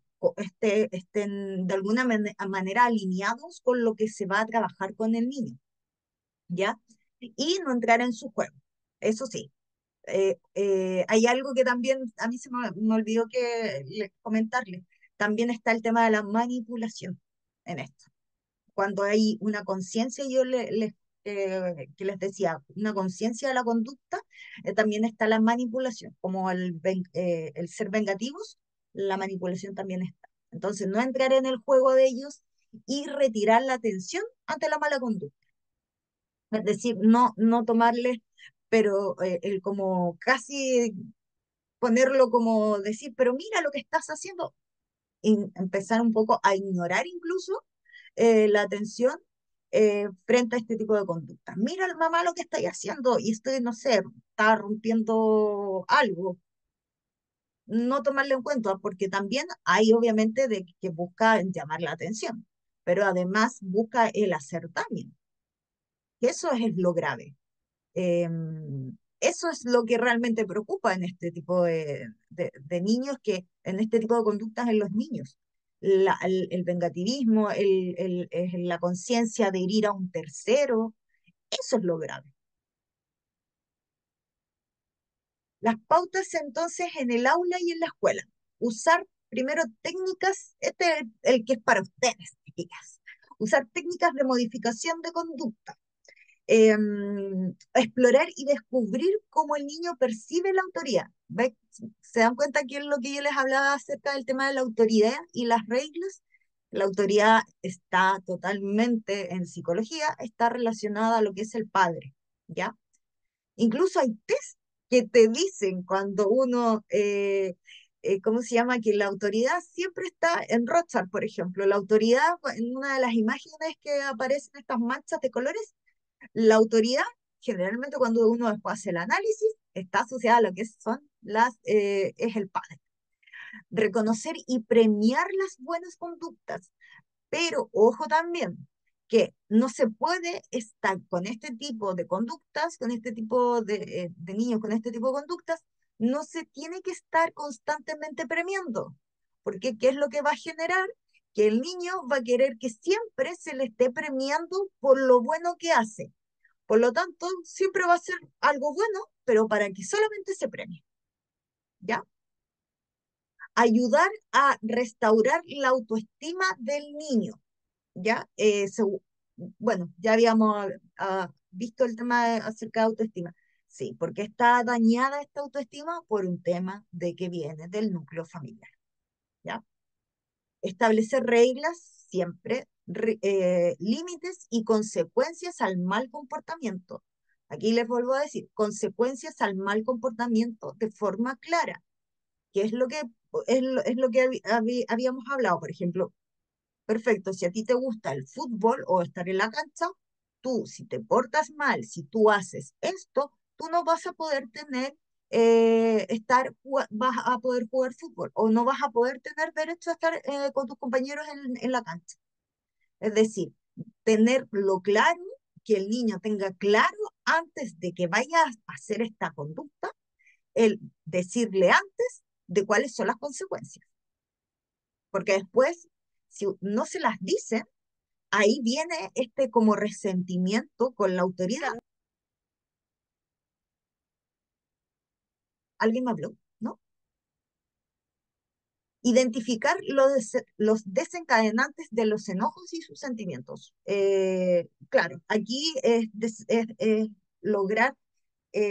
estén de alguna manera alineados con lo que se va a trabajar con el niño, ¿ya? Y no entrar en su juego. Eso sí, hay algo que también a mí me olvidó comentarle. También está el tema de la manipulación en esto. Cuando hay una conciencia, que les decía, una conciencia de la conducta, también está la manipulación, como el ser vengativos, la manipulación también está. Entonces, no entrar en el juego de ellos y retirar la atención ante la mala conducta. Es decir, no tomarles, pero el como casi ponerlo como decir, pero mira lo que estás haciendo, y empezar un poco a ignorar incluso la atención frente a este tipo de conducta. Mira, mamá, lo que estáis haciendo y estoy, no sé, está rompiendo algo. No tomarlo en cuenta, porque también hay obviamente de que busca llamar la atención, pero además busca el hacer daño. Que eso es lo grave. Eh, Eso es lo que realmente preocupa en este tipo de niños, en este tipo de conductas en los niños. el vengativismo, la conciencia de herir a un tercero. Eso es lo grave. Las pautas entonces en el aula y en la escuela. Usar primero técnicas, este es el que es para ustedes, chicas. Usar técnicas de modificación de conducta. Explorar y descubrir cómo el niño percibe la autoridad. ¿Ve? ¿Se dan cuenta que es lo que yo les hablaba acerca del tema de la autoridad y las reglas? La autoridad está totalmente en psicología, está relacionada a lo que es el padre, ¿ya? Incluso hay test que te dicen cuando uno, ¿cómo se llama? Que la autoridad siempre está en Rothschild, por ejemplo. La autoridad, en una de las imágenes que aparecen estas manchas de colores, la autoridad, generalmente cuando uno después hace el análisis, está asociada a lo que son es el padre. Reconocer y premiar las buenas conductas. Pero ojo también, que no se puede estar con este tipo de conductas, con este tipo de niños, con este tipo de conductas, no se tiene que estar constantemente premiando, porque ¿qué es lo que va a generar? Que el niño va a querer que siempre se le esté premiando por lo bueno que hace. Por lo tanto, siempre va a ser algo bueno, pero para que solamente se premie, ¿ya? Ayudar a restaurar la autoestima del niño. ¿Ya? Bueno, ya habíamos visto el tema acerca de autoestima. Sí, porque está dañada esta autoestima por un tema de que viene del núcleo familiar, ¿ya? Establecer reglas siempre, límites y consecuencias al mal comportamiento. Aquí les vuelvo a decir, consecuencias al mal comportamiento de forma clara, que es lo que habíamos hablado, por ejemplo. Perfecto, si a ti te gusta el fútbol o estar en la cancha, tú, si te portas mal, si tú haces esto, tú no vas a poder vas a poder jugar fútbol o no vas a poder tener derecho a estar con tus compañeros en la cancha. Es decir, tenerlo claro, que el niño tenga claro antes de que vaya a hacer esta conducta, el decirle antes de cuáles son las consecuencias. Porque después, si no se las dicen, ahí viene este como resentimiento con la autoridad. ¿Alguien me habló? ¿No? Identificar los desencadenantes de los enojos y sus sentimientos. Claro, aquí es lograr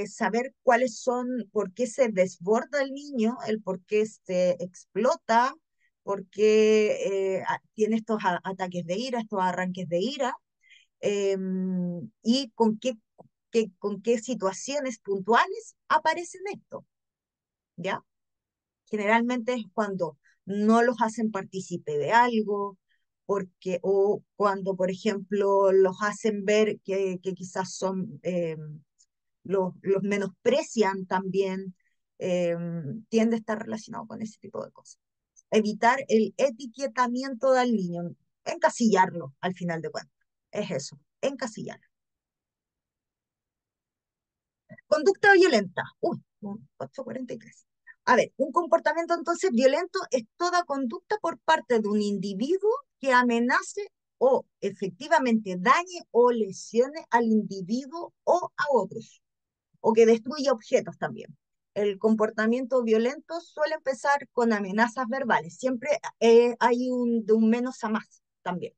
saber cuáles son, por qué se desborda el niño, el por qué se explota, por qué tiene estos ataques de ira, estos arranques de ira, y con qué situaciones puntuales aparecen esto, ¿ya? Generalmente es cuando no los hacen partícipe de algo, o cuando, por ejemplo, los hacen ver que quizás los menosprecian también, tiende a estar relacionado con ese tipo de cosas. Evitar el etiquetamiento del niño, encasillarlo al final de cuentas, es eso, encasillar. Conducta violenta. Uy, 8:43. A ver, un comportamiento entonces violento es toda conducta por parte de un individuo que amenace o efectivamente dañe o lesione al individuo o a otros, o que destruya objetos también. El comportamiento violento suele empezar con amenazas verbales, siempre hay de un menos a más también,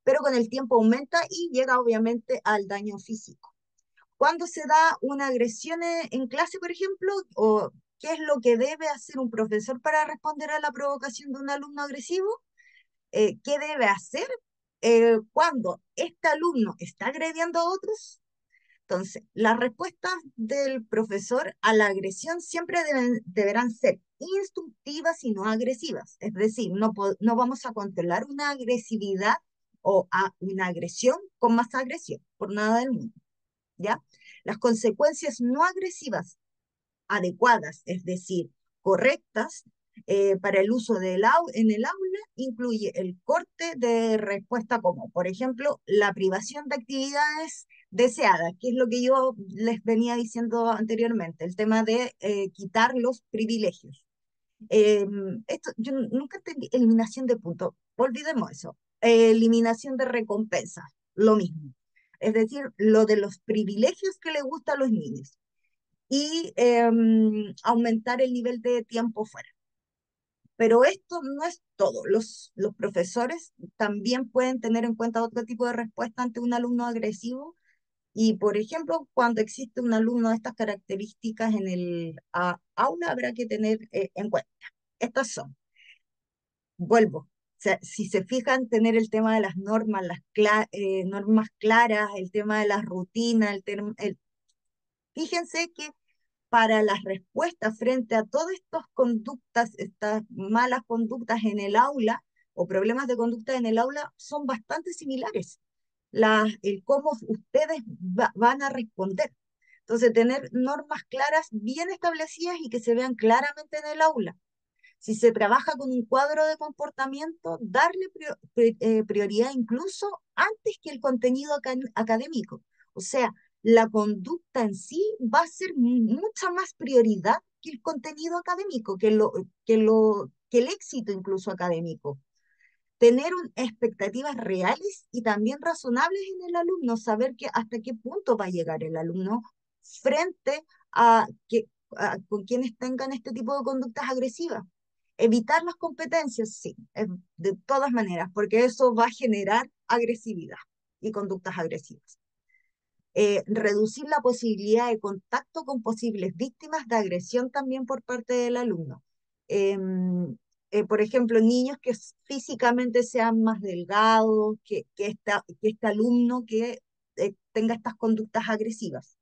pero con el tiempo aumenta y llega obviamente al daño físico. Cuando se da una agresión en clase, por ejemplo, o qué es lo que debe hacer un profesor para responder a la provocación de un alumno agresivo, qué debe hacer cuando este alumno está agrediendo a otros. Entonces, las respuestas del profesor a la agresión siempre deberán ser instructivas y no agresivas. Es decir, no vamos a controlar una agresividad o una agresión con más agresión, por nada del mundo. ¿Ya? Las consecuencias no agresivas adecuadas, es decir, correctas, para el uso en el aula, incluye el corte de respuesta como, por ejemplo, la privación de actividades deseadas, que es lo que yo les venía diciendo anteriormente, el tema de quitar los privilegios. Yo nunca entendí eliminación de puntos, olvidemos eso. Eliminación de recompensas, lo mismo. Es decir, lo de los privilegios que le gustan a los niños y aumentar el nivel de tiempo fuera. Pero esto no es todo. Los profesores también pueden tener en cuenta otro tipo de respuesta ante un alumno agresivo y, por ejemplo, cuando existe un alumno de estas características en el aula, habrá que tener en cuenta. Estas son, vuelvo, o sea, si se fijan, tener el tema de las normas, normas claras, el tema de las rutinas, fíjense que para las respuestas frente a todas estas conductas, estas malas conductas en el aula o problemas de conducta en el aula son bastante similares. El cómo ustedes van a responder. Entonces, tener normas claras, bien establecidas y que se vean claramente en el aula. Si se trabaja con un cuadro de comportamiento, darle prioridad incluso antes que el contenido académico. O sea, la conducta en sí va a ser mucha más prioridad que el contenido académico, que el éxito incluso académico. Tener expectativas reales y también razonables en el alumno, saber hasta qué punto va a llegar el alumno frente con quienes tengan este tipo de conductas agresivas. Evitar las competencias, sí, de todas maneras, porque eso va a generar agresividad y conductas agresivas. Reducir la posibilidad de contacto con posibles víctimas de agresión también por parte del alumno. Por ejemplo, niños que físicamente sean más delgados que este alumno que tenga estas conductas agresivas.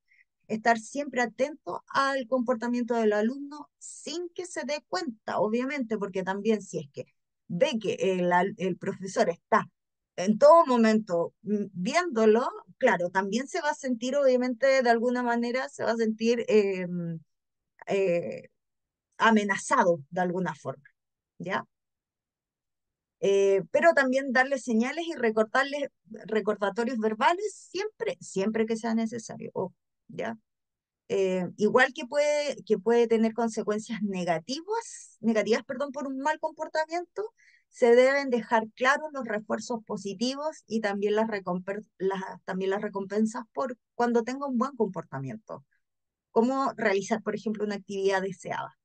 Estar siempre atento al comportamiento del alumno sin que se dé cuenta, obviamente, porque también si es que ve que el profesor está en todo momento viéndolo, claro, también se va a sentir, obviamente, de alguna manera, se va a sentir eh, amenazado de alguna forma, ¿ya? Pero también darle señales y recordatorios verbales siempre que sea necesario, ¿ya? Igual que puede tener consecuencias negativas, perdón, por un mal comportamiento, se deben dejar claros los refuerzos positivos y también también las recompensas por cuando tenga un buen comportamiento, como realizar, por ejemplo, una actividad deseada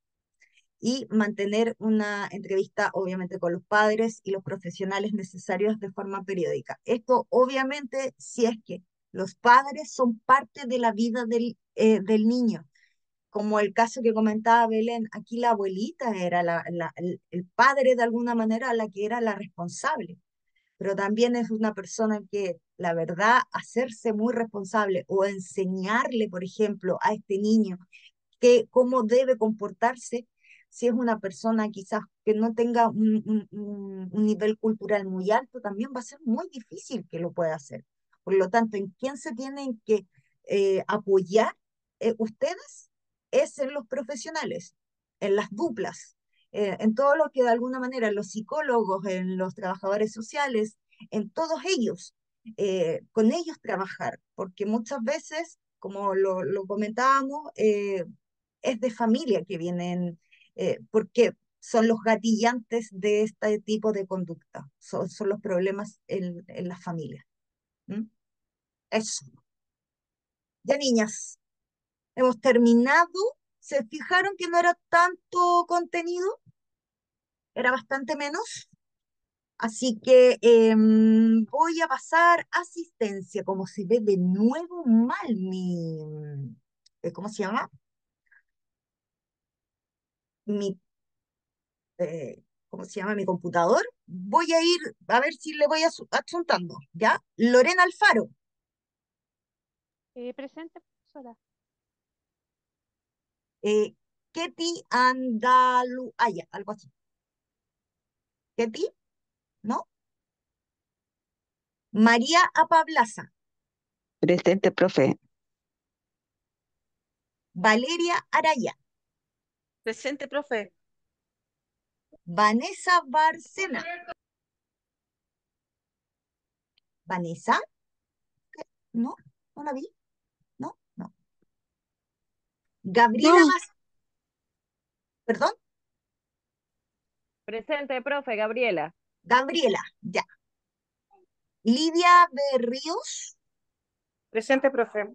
y mantener una entrevista, obviamente, con los padres y los profesionales necesarios de forma periódica. Esto, obviamente, si es que los padres son parte de la vida del niño, como el caso que comentaba Belén, aquí la abuelita era el padre de alguna manera, la que era la responsable, pero también es una persona que, la verdad, hacerse muy responsable o enseñarle, por ejemplo, a este niño cómo debe comportarse si es una persona quizás que no tenga un nivel cultural muy alto, también va a ser muy difícil que lo pueda hacer. Por lo tanto, ¿en quién se tienen que apoyar ustedes? Es en los profesionales, en las duplas, en todo lo que de alguna manera, en los psicólogos, en los trabajadores sociales, en todos ellos, con ellos trabajar, porque muchas veces, como lo comentábamos, es de familia que vienen, porque son los gatillantes de este tipo de conducta, son los problemas en las familias. ¿Mm? Eso. Ya niñas, hemos terminado. ¿Se fijaron que no era tanto contenido? Era bastante menos. Así que voy a pasar asistencia, como se ve de nuevo mal ¿cómo se llama? Mi ¿cómo se llama? Mi computador. Voy a ir a ver si le voy adjuntando, ¿ya? Lorena Alfaro, Presente, profesora. Ketty ya, algo así. Ketty, ¿no? María Apablaza, Presente, profe. Valeria Araya, Presente, profe. Vanessa Barcena, Vanessa, ¿no? ¿No la vi? ¿No? No. Gabriela No, Perdón, Presente, profe, Gabriela. Gabriela, ya. Lidia Berríos, Presente, profe.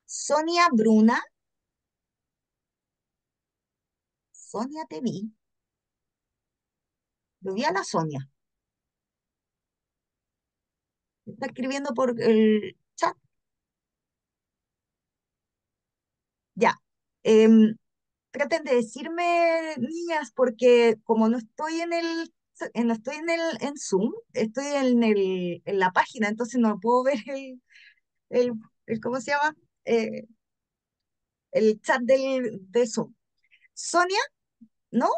Sonia Bruna, Sonia te vi, lo vi a la Sonia, está escribiendo por el chat, ya. Em, Traten de decirme, niñas, porque como no estoy no estoy en Zoom, estoy en la página, entonces no puedo ver el, ¿cómo se llama? Eh, el chat de Zoom. Sonia, ¿no?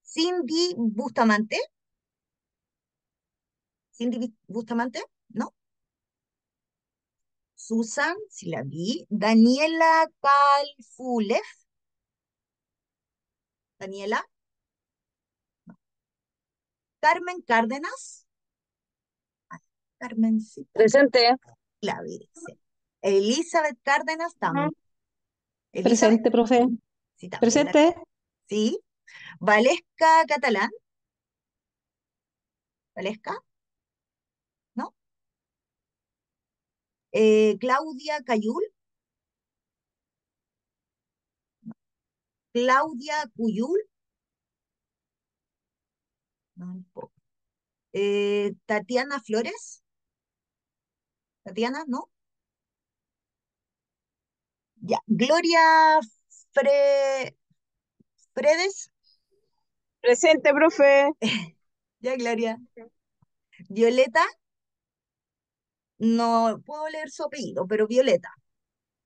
Cindy Bustamante, Bustamante, ¿no? Susan, si la vi. Daniela Calfulef, Daniela. Carmen Cárdenas, Carmen, sí, Presente. la vi, sí. Elizabeth Cárdenas, Ajá. también. Elizabeth, Presente, profe. sí, también la vi. Presente. Sí. Valesca Catalán, Valesca, ¿no? Claudia Cayul, Claudia Cuyul, no, tampoco. Tatiana Flores, Tatiana, ¿no? Ya. Gloria Fre- Fredes, Presente, profe. ya, Gloria. Violeta, no puedo leer su apellido, pero Violeta,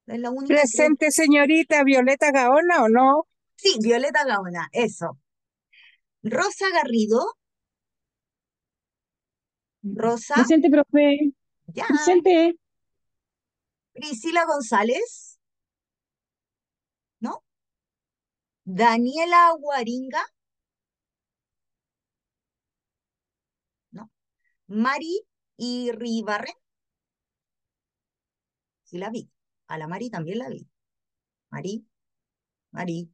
es la única que... Presente, señorita Violeta Gaona, ¿o no? Sí, Violeta Gaona, eso. Rosa Garrido, Rosa, Presente, profe. ya. Presente. Priscila González, ¿no? Daniela Guaringa, ¿no? Mari Iribarren, sí la vi. A la Mari también la vi. Mari, Mari,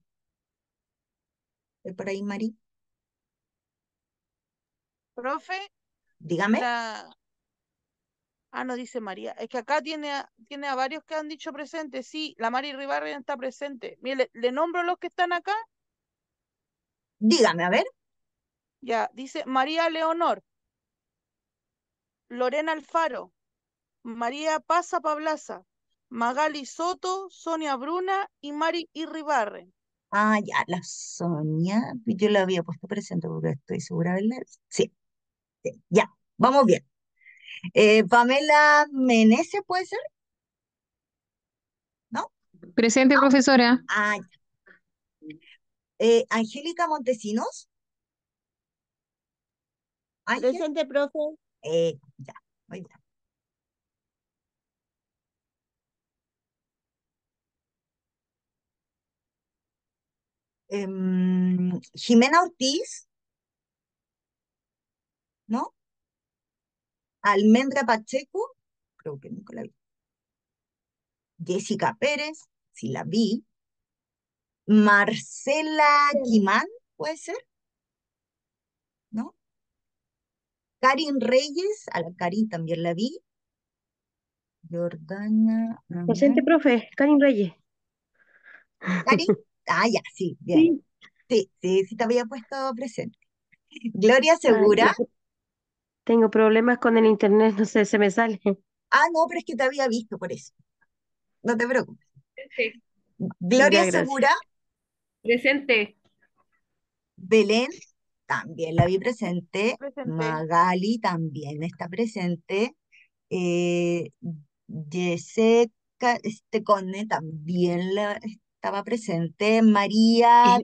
¿es por ahí Mari? Profe, Dígame. la... Ah, no dice María. Es que acá tiene a varios que han dicho presente. Sí, la Mari Ribarren está presente. Mire, le nombro los que están acá. Dígame, a ver. Ya, dice María Leonor, Lorena Alfaro, María Paza Pablaza, Magali Soto, Sonia Bruna y Mari Irribarren. Ah, ya, la Sonia. Yo la había puesto presente porque estoy segura de haberla visto. Sí, sí, ya, vamos bien. Pamela Meneses, ¿puede ser? ¿No? Presente, profesora. Ah, ya. Angélica Montesinos, Ángel. Presente, profe. Ya, muy bien. Jimena Ortiz, ¿no? Almendra Pacheco, creo que nunca la vi. Jessica Pérez, sí la vi. Marcela Guimán, ¿puede ser? ¿No? Karin Reyes, a la Karin también la vi. Jordana, a ver. Presente, profe. Karin Reyes. Karin, ah, ya, sí, bien. Sí. Sí, sí, sí te había puesto presente. Gloria Ay, Segura, tengo problemas con el internet, no sé, se me sale. ah, no, pero es que te había visto por eso. No te preocupes. Sí. Gloria Ya, gracias. Segura, Presente. Belén, también la vi presente. Presente. Magali también está presente. Eh, Jessica Estecone también estaba presente. María,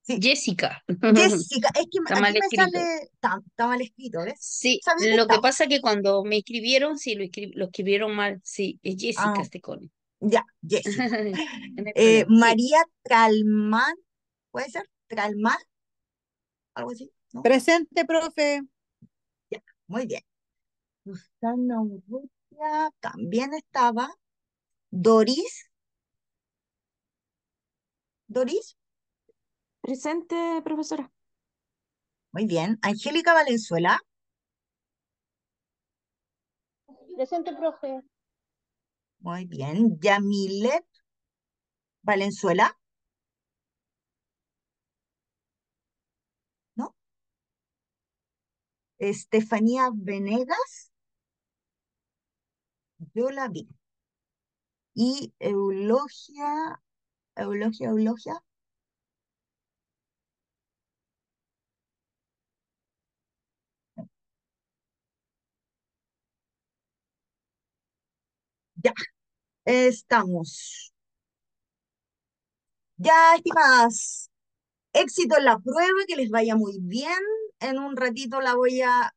sí, Jessica. Jessica, es que Está aquí mal me escrito. sale, está mal escrito, ¿ves? Sí, Sabía que lo que estaba. pasa que cuando me escribieron, sí, lo escribieron mal. Sí, es Jessica Ah, Steconi. ya, Jessica. No hay problema. Sí, María Tralman, ¿puede ser? Tralman, algo así, ¿no? Presente, profe. Ya, muy bien. Susana Urrutia también estaba. Doris, Doris, Presente, profesora. muy bien. Angélica Valenzuela, Presente, profe. muy bien. Yamilet Valenzuela, ¿no? Estefanía Venegas, yo la vi. Y Eulogia, ya, estamos. Ya, estimadas, éxito en la prueba, que les vaya muy bien. En un ratito la voy a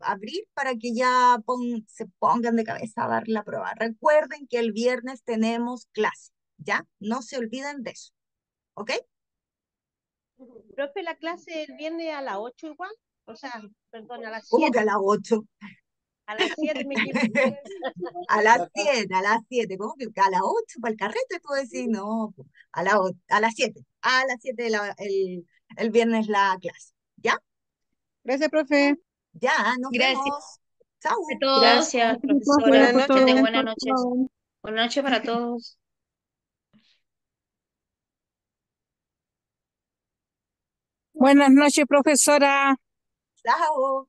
abrir para que ya se pongan de cabeza a dar la prueba. Recuerden que el viernes tenemos clase, ¿ya? No se olviden de eso, ¿ok? Profe, la clase viene a las 8 igual. O sea, perdón, a las ¿Cómo que a 7. las 8? A las 7 me equivoqué. A las 7, ¿cómo que a las 8 para el carrete? Tú decís, no, po, a las 7, el viernes la clase, ¿ya? Gracias, profe. Ya, nos Gracias vemos. Chau. a todos. Gracias, Buenas profesora. Que noches. tengan buenas noches. Buenas noches para todos. Buenas noches, profesora. Chao.